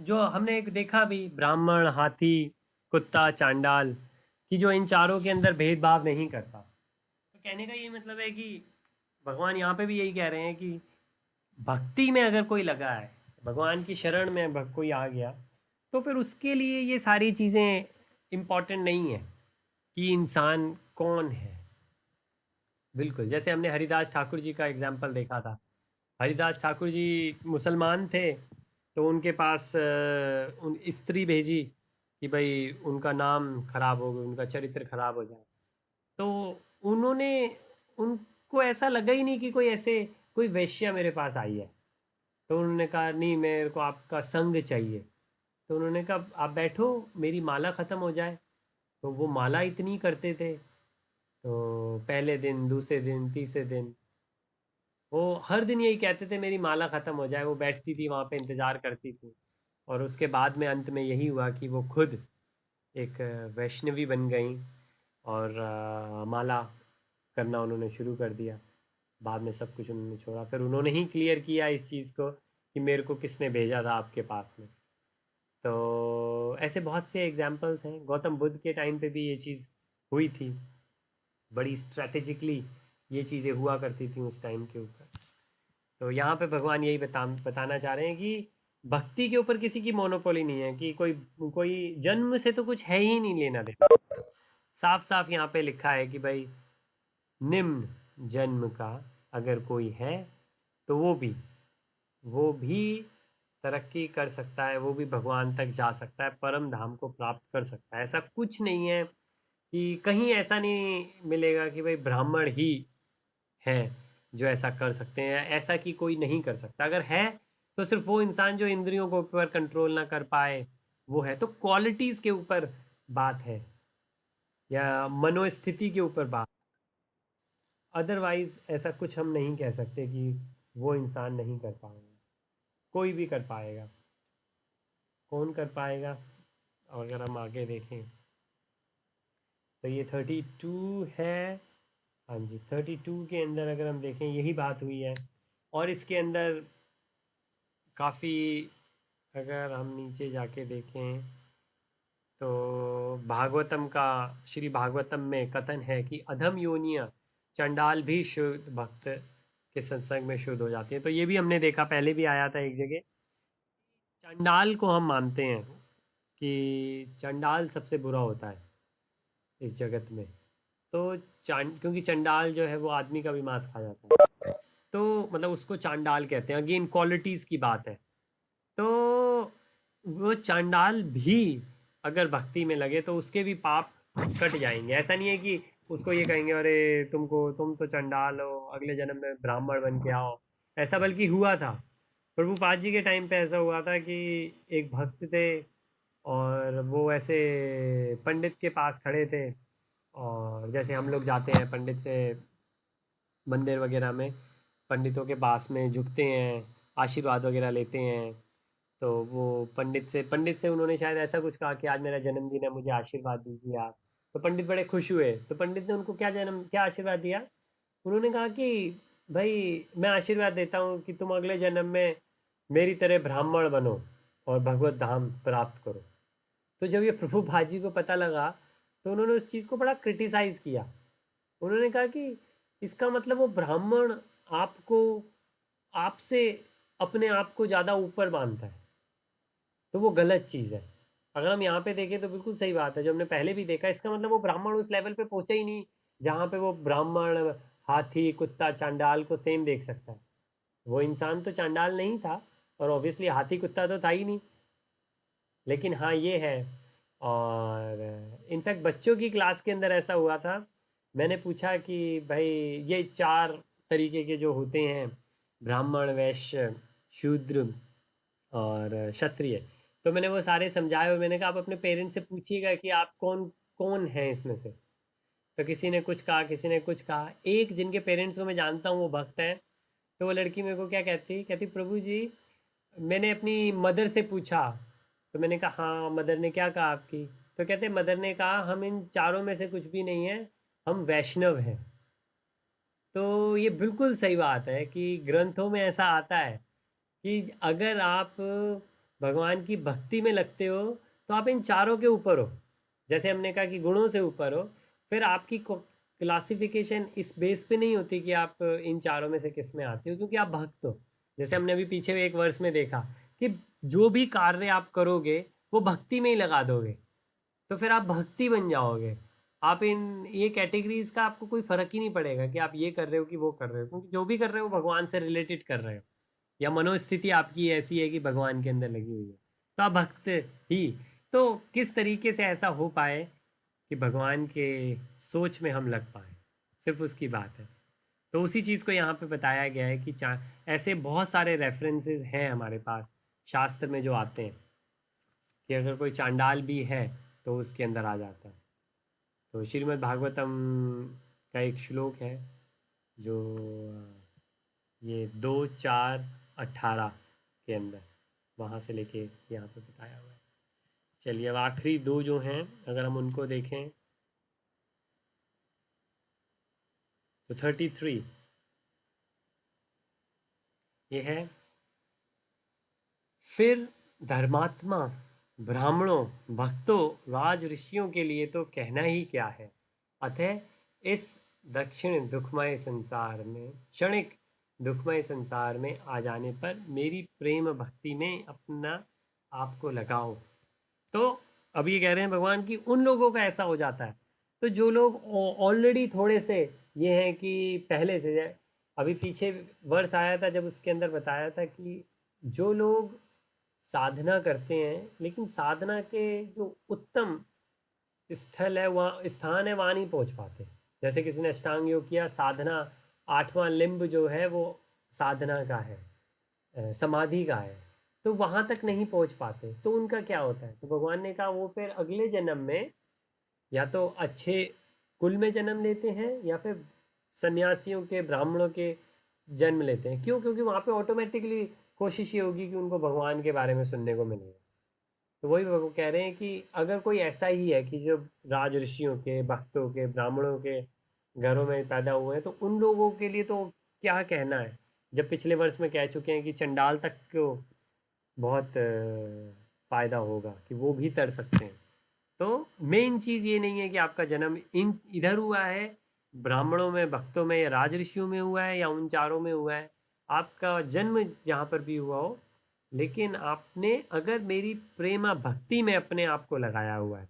जो हमने एक देखा भी, ब्राह्मण, हाथी, कुत्ता, चांडाल, कि जो इन चारों के अंदर भेदभाव नहीं करता। तो कहने का ये मतलब है कि भगवान यहाँ पे भी यही कह रहे हैं कि भक्ति में अगर कोई लगा है, भगवान की शरण में कोई आ गया, तो फिर उसके लिए ये सारी चीज़ें इम्पोर्टेंट नहीं है कि इंसान कौन है। बिल्कुल, जैसे हमने हरिदास ठाकुर जी का एग्जाम्पल देखा था। हरिदास ठाकुर जी मुसलमान थे, तो उनके पास उन स्त्री भेजी कि भाई उनका नाम खराब हो गया, उनका चरित्र खराब हो जाए। तो उन्होंने, उनको ऐसा लगा ही नहीं कि कोई ऐसे कोई वेश्या मेरे पास आई है। तो उन्होंने कहा नहीं, मेरे को आपका संग चाहिए। तो उन्होंने कहा आप बैठो, मेरी माला ख़त्म हो जाए। तो वो माला इतनी करते थे, तो पहले दिन, दूसरे दिन, तीसरे दिन वो हर दिन यही कहते थे मेरी माला ख़त्म हो जाए। वो बैठती थी वहाँ पे, इंतज़ार करती थी। और उसके बाद में अंत में यही हुआ कि वो खुद एक वैष्णवी बन गई, और माला करना उन्होंने शुरू कर दिया। बाद में सब कुछ उन्होंने छोड़ा, फिर उन्होंने ही क्लियर किया इस चीज़ को कि मेरे को किसने भेजा था आपके पास में। तो ऐसे बहुत से एग्जाम्पल्स हैं। गौतम बुद्ध के टाइम पे भी ये चीज़ हुई थी, बड़ी स्ट्रैटेजिकली ये चीज़ें हुआ करती थी उस टाइम के ऊपर। तो यहाँ पे भगवान यही बताना चाह रहे हैं कि भक्ति के ऊपर किसी की मोनोपोली नहीं है, कि कोई कोई जन्म से तो कुछ है ही नहीं लेना देना। साफ साफ यहाँ पे लिखा है कि भाई निम्न जन्म का अगर कोई है, तो वो भी तरक्की कर सकता है, वो भी भगवान तक जा सकता है, परम धाम को प्राप्त कर सकता है। ऐसा कुछ नहीं है कि कहीं ऐसा नहीं मिलेगा कि भाई ब्राह्मण ही हैं जो ऐसा कर सकते हैं। ऐसा कि कोई नहीं कर सकता, अगर है तो सिर्फ वो इंसान जो इंद्रियों को ऊपर कंट्रोल ना कर पाए वो है। तो क्वालिटीज़ के ऊपर बात है, या मनोस्थिति के ऊपर बात। अदरवाइज ऐसा कुछ हम नहीं कह सकते कि वो इंसान नहीं कर पाएगा। कोई भी कर पाएगा। कौन कर पाएगा? और अगर हम आगे देखें तो ये 32 है। हाँ जी, 32 के अंदर अगर हम देखें यही बात हुई है। और इसके अंदर काफ़ी, अगर हम नीचे जाके देखें तो भागवतम का, श्री भागवतम में कथन है कि अधम योनियाँ चंडाल भी शुद्ध भक्त के सत्संग में शुद्ध हो जाती है। तो ये भी हमने देखा, पहले भी आया था एक जगह। चंडाल को हम मानते हैं कि चंडाल सबसे बुरा होता है इस जगत में। तो क्योंकि चंडाल जो है वो आदमी का भी मांस खा जाता है, तो मतलब उसको चांडाल कहते हैं। अगेन क्वालिटीज़ की बात है। तो वो चांडाल भी अगर भक्ति में लगे तो उसके भी पाप कट जाएंगे। ऐसा नहीं है कि उसको ये कहेंगे अरे तुम तो चंडाल हो, अगले जन्म में ब्राह्मण बन के आओ। ऐसा बल्कि हुआ था, प्रभुपाद जी के टाइम पे ऐसा हुआ था कि एक भक्त थे, और वो ऐसे पंडित के पास खड़े थे। और जैसे हम लोग जाते हैं पंडित से मंदिर वगैरह में, पंडितों के पास में झुकते हैं, आशीर्वाद वगैरह लेते हैं। तो वो पंडित से उन्होंने शायद ऐसा कुछ कहा कि आज मेरा जन्मदिन है, मुझे आशीर्वाद दीजिए आप। तो पंडित बड़े खुश हुए, तो पंडित ने उनको क्या आशीर्वाद दिया? उन्होंने कहा कि भाई मैं आशीर्वाद देता हूँ कि तुम अगले जन्म में मेरी तरह ब्राह्मण बनो और भगवत धाम प्राप्त करो। तो जब ये प्रभु भाजी को पता लगा, तो उन्होंने उस चीज़ को बड़ा क्रिटिसाइज़ किया। उन्होंने कहा कि इसका मतलब वो ब्राह्मण आपको, आपसे अपने आप को ज़्यादा ऊपर मानता है, तो वो गलत चीज़ है। अगर हम यहाँ पे देखें तो बिल्कुल सही बात है, जो हमने पहले भी देखा। इसका मतलब वो ब्राह्मण उस लेवल पे पहुंचा ही नहीं जहाँ पे वो ब्राह्मण हाथी कुत्ता चांडाल को सेम देख सकता है। वो इंसान तो चांडाल नहीं था, और ऑब्वियसली हाथी कुत्ता तो था ही नहीं। लेकिन हाँ ये है। और इनफैक्ट बच्चों की क्लास के अंदर ऐसा हुआ था। मैंने पूछा कि भाई ये चार तरीके के जो होते हैं, ब्राह्मण, वैश्य, शूद्र और क्षत्रिय, तो मैंने वो सारे समझाए, और मैंने कहा आप अपने पेरेंट्स से पूछिएगा कि आप कौन कौन है इसमें से। तो किसी ने कुछ कहा, किसी ने कुछ कहा। एक जिनके पेरेंट्स को मैं जानता हूँ वो भक्त हैं। तो वो लड़की मेरे को क्या कहती कहती प्रभु जी, मैंने अपनी मदर से पूछा। तो मैंने कहा हाँ, मदर ने क्या कहा आपकी? तो कहते मदर ने कहा हम इन चारों में से कुछ भी नहीं है, हम वैष्णव हैं। तो ये बिल्कुल सही बात है कि ग्रंथों में ऐसा आता है कि अगर आप भगवान की भक्ति में लगते हो तो आप इन चारों के ऊपर हो। जैसे हमने कहा कि गुणों से ऊपर हो, फिर आपकी क्लासिफिकेशन इस बेस पे नहीं होती कि आप इन चारों में से किस में आते हो, क्योंकि आप भक्त हो। जैसे हमने अभी पीछे एक वर्ष में देखा कि जो भी कार्य आप करोगे वो भक्ति में ही लगा दोगे, तो फिर आप भक्ति बन जाओगे। आप इन ये कैटेगरीज का आपको कोई फर्क ही नहीं पड़ेगा कि आप ये कर रहे हो कि वो कर रहे हो, क्योंकि जो भी कर रहे हो भगवान से रिलेटेड कर रहे हो, या मनोस्थिति आपकी ऐसी है कि भगवान के अंदर लगी हुई है, तो आप भक्त ही। तो किस तरीके से ऐसा हो पाए कि भगवान के सोच में हम लग पाए, सिर्फ उसकी बात है। तो उसी चीज़ को यहाँ पे बताया गया है कि ऐसे बहुत सारे रेफरेंसेस हैं हमारे पास शास्त्र में जो आते हैं कि अगर कोई चांडाल भी है तो उसके अंदर आ जाता है। तो श्रीमद् भागवतम का एक श्लोक है जो ये 2:4-18 के अंदर, वहाँ से लेके यहाँ पे बताया हुआ है। चलिए अब आखिरी दो जो हैं अगर हम उनको देखें तो 33 ये है, फिर धर्मात्मा ब्राह्मणों भक्तों राज ऋषियों के लिए तो कहना ही क्या है। अतः इस दक्षिण दुखमय संसार में क्षणिक दुखमय संसार में आ जाने पर मेरी प्रेम भक्ति में अपना आपको लगाओ। तो अब ये कह रहे हैं भगवान की उन लोगों का ऐसा हो जाता है, तो जो लोग ऑलरेडी थोड़े से ये हैं कि पहले से अभी पीछे वर्ष आया था जब उसके अंदर बताया था कि जो लोग साधना करते हैं लेकिन साधना के जो उत्तम स्थल है वहाँ स्थान है वहाँ नहीं पहुँच पाते। जैसे किसी ने अष्टांग योग किया, साधना 8वां लिंब जो है वो साधना का है, समाधि का है, तो वहाँ तक नहीं पहुँच पाते, तो उनका क्या होता है। तो भगवान ने कहा वो फिर अगले जन्म में या तो अच्छे कुल में जन्म लेते हैं या फिर सन्यासियों के ब्राह्मणों के जन्म लेते हैं। क्यों? क्योंकि वहाँ पे ऑटोमेटिकली कोशिश ये होगी कि उनको भगवान के बारे में सुनने को मिलेगा। तो वही वो कह रहे हैं कि अगर कोई ऐसा ही है कि जो राज ऋषियों के भक्तों के ब्राह्मणों के घरों में पैदा हुए हैं, तो उन लोगों के लिए तो क्या कहना है, जब पिछले वर्ष में कह चुके हैं कि चंडाल तक को बहुत फ़ायदा होगा कि वो भी तर सकते हैं। तो मेन चीज़ ये नहीं है कि आपका जन्म इन इधर हुआ है ब्राह्मणों में भक्तों में या राज ऋषियों में हुआ है या उन चारों में हुआ है, आपका जन्म जहाँ पर भी हुआ हो, लेकिन आपने अगर मेरी प्रेमा भक्ति में अपने आप को लगाया हुआ है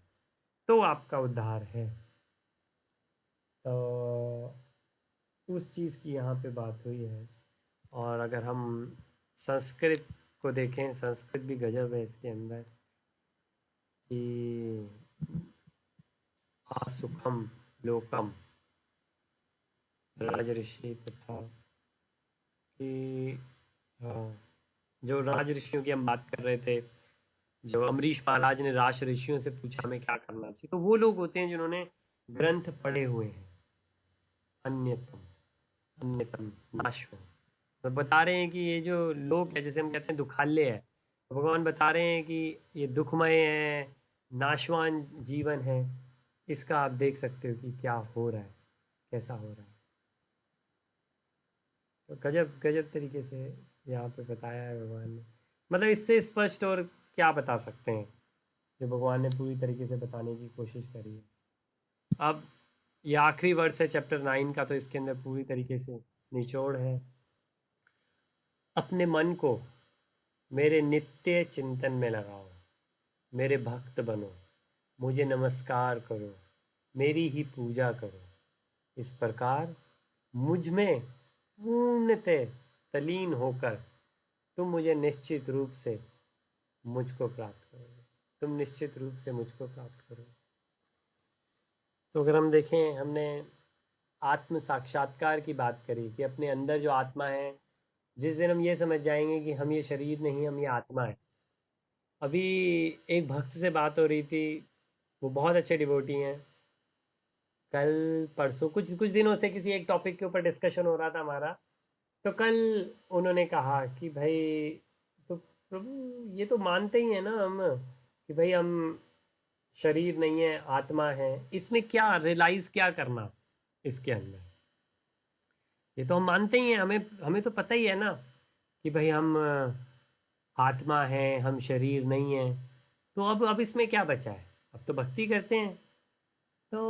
तो आपका उद्धार है। तो उस चीज़ की यहाँ पे बात हुई है। और अगर हम संस्कृत को देखें, संस्कृत भी गजब है इसके अंदर कि सुखम लोकम राज ऋषि तथा कि हाँ, जो राज ऋषियों की हम बात कर रहे थे, जो अमरीश महाराज ने राज ऋषियों से पूछा हमें क्या करना चाहिए, तो वो लोग होते हैं जिन्होंने ग्रंथ पढ़े हुए हैं। अन्यतम अन्यतम नाश्व, तो बता रहे हैं कि ये जो लोग है जैसे हम कहते हैं दुखालय है, तो भगवान बता रहे हैं कि ये दुखमय है, नाशवान जीवन है, इसका आप देख सकते हो कि क्या हो रहा है, कैसा हो रहा है। तो गजब गजब तरीके से यहाँ पे बताया है भगवान ने। मतलब इससे स्पष्ट और क्या बता सकते हैं जो भगवान ने पूरी तरीके से बताने की कोशिश करी है। अब ये आखिरी वर्ड्स है चैप्टर 9 का, तो इसके अंदर पूरी तरीके से निचोड़ है। अपने मन को मेरे नित्य चिंतन में लगाओ, मेरे भक्त बनो, मुझे नमस्कार करो, मेरी ही पूजा करो। इस प्रकार मुझ में पूर्णतः तलीन होकर तुम मुझे निश्चित रूप से मुझको प्राप्त करोगे, तुम निश्चित रूप से मुझको प्राप्त करोगे। तो अगर हम देखें, हमने आत्म साक्षात्कार की बात करी कि अपने अंदर जो आत्मा है, जिस दिन हम ये समझ जाएंगे कि हम ये शरीर नहीं, हम ये आत्मा है। अभी एक भक्त से बात हो रही थी, वो बहुत अच्छे डिवोटी हैं। कल परसों कुछ कुछ दिनों से किसी एक टॉपिक के ऊपर डिस्कशन हो रहा था हमारा, तो कल उन्होंने कहा कि भाई, तो प्रभु ये तो मानते ही हैं ना हम कि भाई हम शरीर नहीं है, आत्मा है, इसमें क्या रियलाइज क्या करना इसके अंदर। ये तो हम मानते ही हैं, हमें हमें तो पता ही है ना कि भाई हम आत्मा है, हम शरीर नहीं है। तो अब इसमें क्या बचा है, अब तो भक्ति करते हैं। तो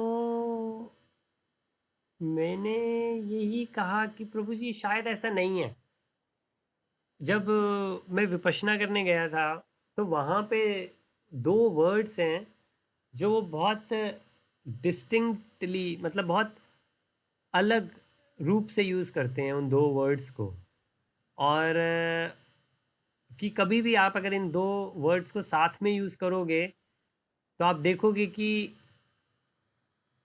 मैंने यही कहा कि प्रभु जी शायद ऐसा नहीं है। जब मैं विपश्यना करने गया था तो वहाँ पे दो वर्ड्स हैं जो बहुत डिस्टिंक्टली, मतलब बहुत अलग रूप से यूज़ करते हैं उन दो वर्ड्स को। और कि कभी भी आप अगर इन दो वर्ड्स को साथ में यूज़ करोगे तो आप देखोगे कि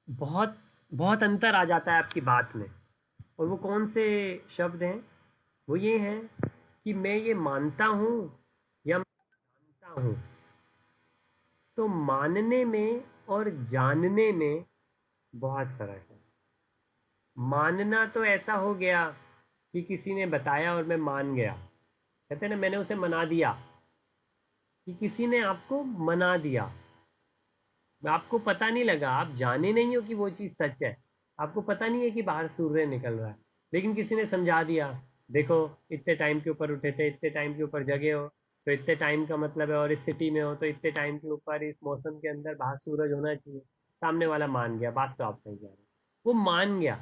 बहुत बहुत अंतर आ जाता है आपकी बात में। और वो कौन से शब्द हैं? वो ये हैं कि मैं ये मानता हूँ या मानता हूँ। तो मानने में और जानने में बहुत फर्क है। मानना तो ऐसा हो गया कि किसी ने बताया और मैं मान गया। कहते हैं ना, मैंने उसे मना दिया, कि किसी ने आपको मना दिया। आपको पता नहीं लगा, आप जाने नहीं हो कि वो चीज़ सच है, आपको पता नहीं है कि बाहर सूर्य निकल रहा है, लेकिन किसी ने समझा दिया, देखो इतने टाइम के ऊपर उठे थे, इतने टाइम के ऊपर जगे हो तो इतने टाइम का मतलब है, और इस सिटी में हो तो इतने टाइम के ऊपर इस मौसम के अंदर बाहर सूरज होना चाहिए। सामने वाला मान गया, बात तो आप सही कह रहे हैं, वो मान गया।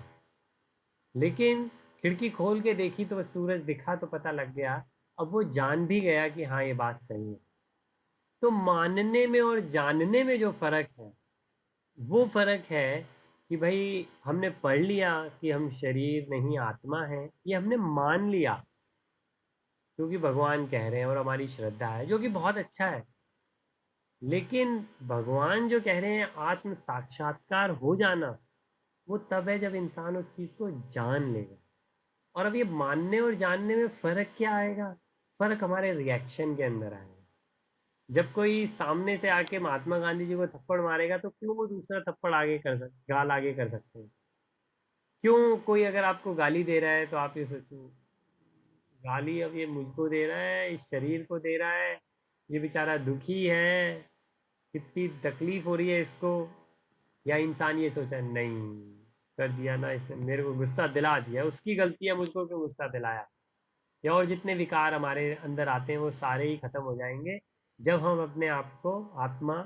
लेकिन खिड़की खोल के देखी तो सूरज दिखा तो पता लग गया। अब वो जान भी गया कि हाँ ये बात सही है। तो मानने में और जानने में जो फर्क है, वो फर्क है कि भाई हमने पढ़ लिया कि हम शरीर नहीं आत्मा है, ये हमने मान लिया क्योंकि भगवान कह रहे हैं और हमारी श्रद्धा है, जो कि बहुत अच्छा है। लेकिन भगवान जो कह रहे हैं आत्म साक्षात्कार हो जाना, वो तब है जब इंसान उस चीज़ को जान लेगा। और अब ये मानने और जानने में फ़र्क क्या आएगा? फ़र्क हमारे रिएक्शन के अंदर आएगा। जब कोई सामने से आके महात्मा गांधी जी को थप्पड़ मारेगा तो क्यों वो दूसरा थप्पड़ आगे कर गाल आगे कर सकते हैं? क्यों कोई अगर आपको गाली दे रहा है तो आप ये सोचो, गाली अब ये मुझको दे रहा है, इस शरीर को दे रहा है, ये बेचारा दुखी है, कितनी तकलीफ हो रही है इसको। या इंसान ये सोचा, नहीं कर दिया ना इसने, मेरे को गुस्सा दिला दिया, उसकी गलती है, मुझको क्यों गुस्सा दिलाया। या और जितने विकार हमारे अंदर आते हैं वो सारे ही खत्म हो जाएंगे जब हम अपने आप को आत्मा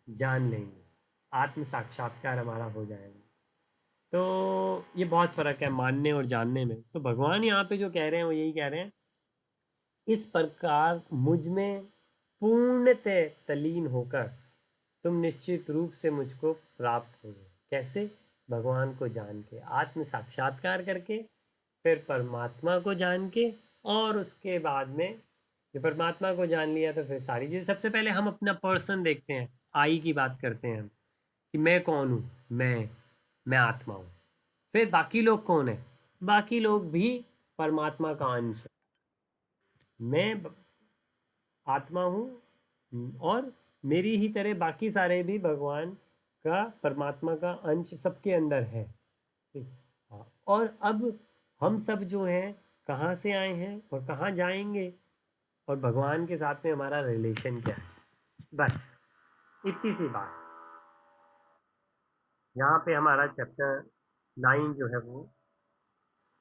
जान लेंगे, आत्म साक्षात्कार हमारा हो जाएगा। तो ये बहुत फर्क है मानने और जानने में। तो भगवान यहाँ पे जो कह रहे हैं वो यही कह रहे हैं, इस प्रकार मुझ में पूर्णतः तलीन होकर तुम निश्चित रूप से मुझको प्राप्त होगे। कैसे? भगवान को जान के, आत्म साक्षात्कार करके, फिर परमात्मा को जान के, और उसके बाद में जब परमात्मा को जान लिया तो फिर सारी चीज़। सबसे पहले हम अपना पर्सन देखते हैं, आई की बात करते हैं हम, कि मैं कौन हूँ। मैं आत्मा हूँ। फिर बाकी लोग कौन है? बाकी लोग भी परमात्मा का अंश है। मैं आत्मा हूँ और मेरी ही तरह बाकी सारे भी भगवान का, परमात्मा का अंश सबके अंदर है। ठीक। हाँ, और अब हम सब जो हैं कहाँ से आए हैं और कहाँ जाएंगे, और भगवान के साथ में हमारा रिलेशन क्या है, बस इतनी सी बात। यहाँ पे हमारा चैप्टर 9 जो है वो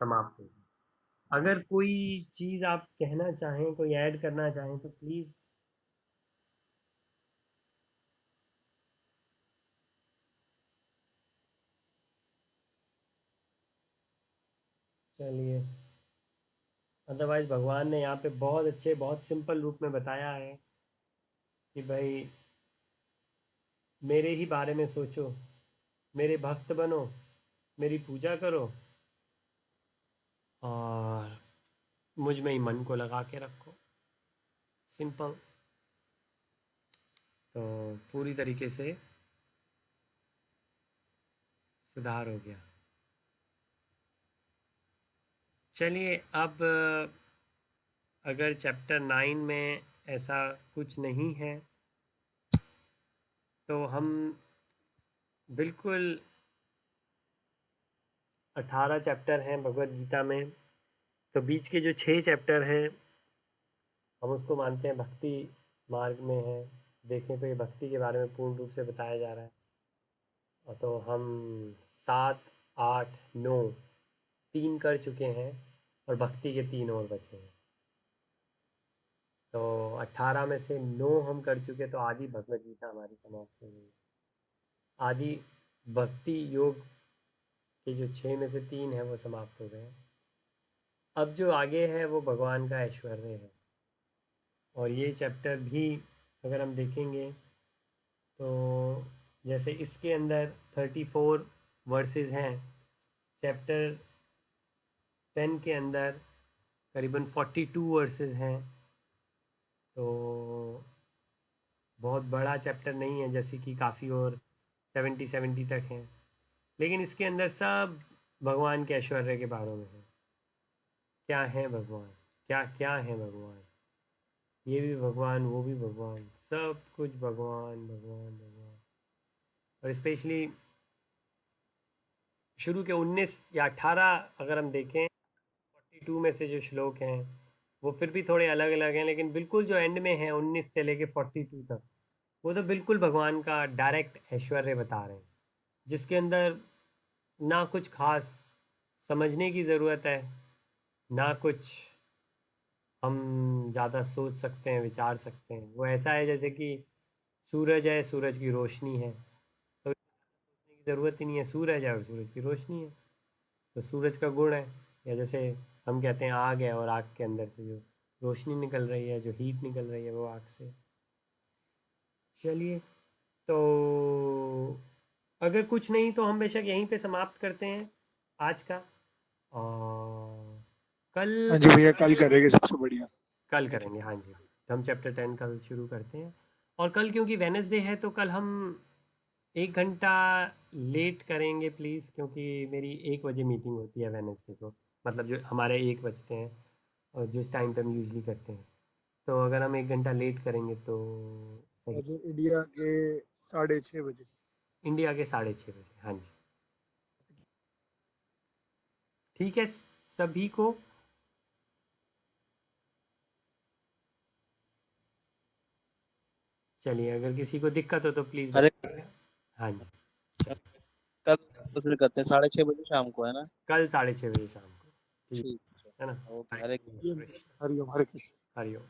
समाप्त होगा। अगर कोई चीज़ आप कहना चाहें, कोई ऐड करना चाहें तो प्लीज़। चलिए, अदरवाइज भगवान ने यहाँ पे बहुत अच्छे, बहुत सिंपल रूप में बताया है कि भाई मेरे ही बारे में सोचो, मेरे भक्त बनो, मेरी पूजा करो, और मुझ में ही मन को लगा के रखो। सिंपल। तो पूरी तरीके से सुधार हो गया। चलिए, अब अगर चैप्टर 9 में ऐसा कुछ नहीं है तो हम बिल्कुल 18 चैप्टर हैं भगवत गीता में, तो बीच के जो 6 चैप्टर हैं हम उसको मानते हैं भक्ति मार्ग में है। देखें तो ये भक्ति के बारे में पूर्ण रूप से बताया जा रहा है। और तो हम 7, 8, 9 3 कर चुके हैं, और भक्ति के 3 और बचे हैं। तो 18 में से 9 हम कर चुके, तो आधी भगवत गीता हमारी समाप्त हो गई। आदि भक्ति योग के जो 6 में से 3 है वो समाप्त हो गए। अब जो आगे है वो भगवान का ऐश्वर्य है। और ये चैप्टर भी अगर हम देखेंगे तो जैसे इसके अंदर 34 वर्सेस हैं, चैप्टर 10 के अंदर करीबन 42 वर्सेस हैं, तो बहुत बड़ा चैप्टर नहीं है जैसे कि काफ़ी और 70 तक हैं, लेकिन इसके अंदर सब भगवान के ऐश्वर्य के बारे में है। क्या है भगवान, क्या क्या है भगवान, ये भी भगवान, वो भी भगवान, सब कुछ भगवान भगवान भगवान। और स्पेशली शुरू के 19 या 18 अगर हम देखें, 42 में से जो श्लोक हैं वो फिर भी थोड़े अलग अलग हैं, लेकिन बिल्कुल जो एंड में है 19 से लेके 42 तक, वो तो बिल्कुल भगवान का डायरेक्ट ऐश्वर्य बता रहे हैं, जिसके अंदर ना कुछ खास समझने की ज़रूरत है, ना कुछ हम ज़्यादा सोच सकते हैं, विचार सकते हैं। वो ऐसा है जैसे कि सूरज है, सूरज की रोशनी है, तो सोचने की ज़रूरत ही नहीं है, सूरज है और सूरज की रोशनी है, तो सूरज का गुण है। या जैसे हम कहते हैं आग है, और आग के अंदर से जो रोशनी निकल रही है, जो हीट निकल रही है, वो आग से। चलिए, तो अगर कुछ नहीं तो हम बेशक यहीं पे समाप्त करते हैं आज का, और हाँ कल जी भैया, कल करेंगे सबसे बढ़िया। कल करेंगे, हाँ जी। तो हम चैप्टर 10 कल शुरू करते हैं, और कल क्योंकि वेनसडे है तो कल हम 1 घंटा लेट करेंगे प्लीज़, क्योंकि मेरी 1 बजे मीटिंग होती है वेनसडे को, मतलब जो हमारे 1 बजते हैं और जिस टाइम पे हम यूजली करते हैं, तो अगर हम 1 घंटा लेट करेंगे तो सही। और जो इंडिया के 6:30 बजे। इंडिया के 6:30 बजे, हाँ जी। ठीक है सभी को। चलिए, अगर किसी को दिक्कत हो तो प्लीज़ अरे बताइएगा। हाँ जी, चलिए, कल तो फिर करते हैं 6:30 बजे शाम को, है ना? कल 6:30 बजे शाम को, ठीक ठीक है ना? है। ओके, हरे हरे हरिओम कृष्ण, हरिओम, हरे कृष्ण। हरिओम।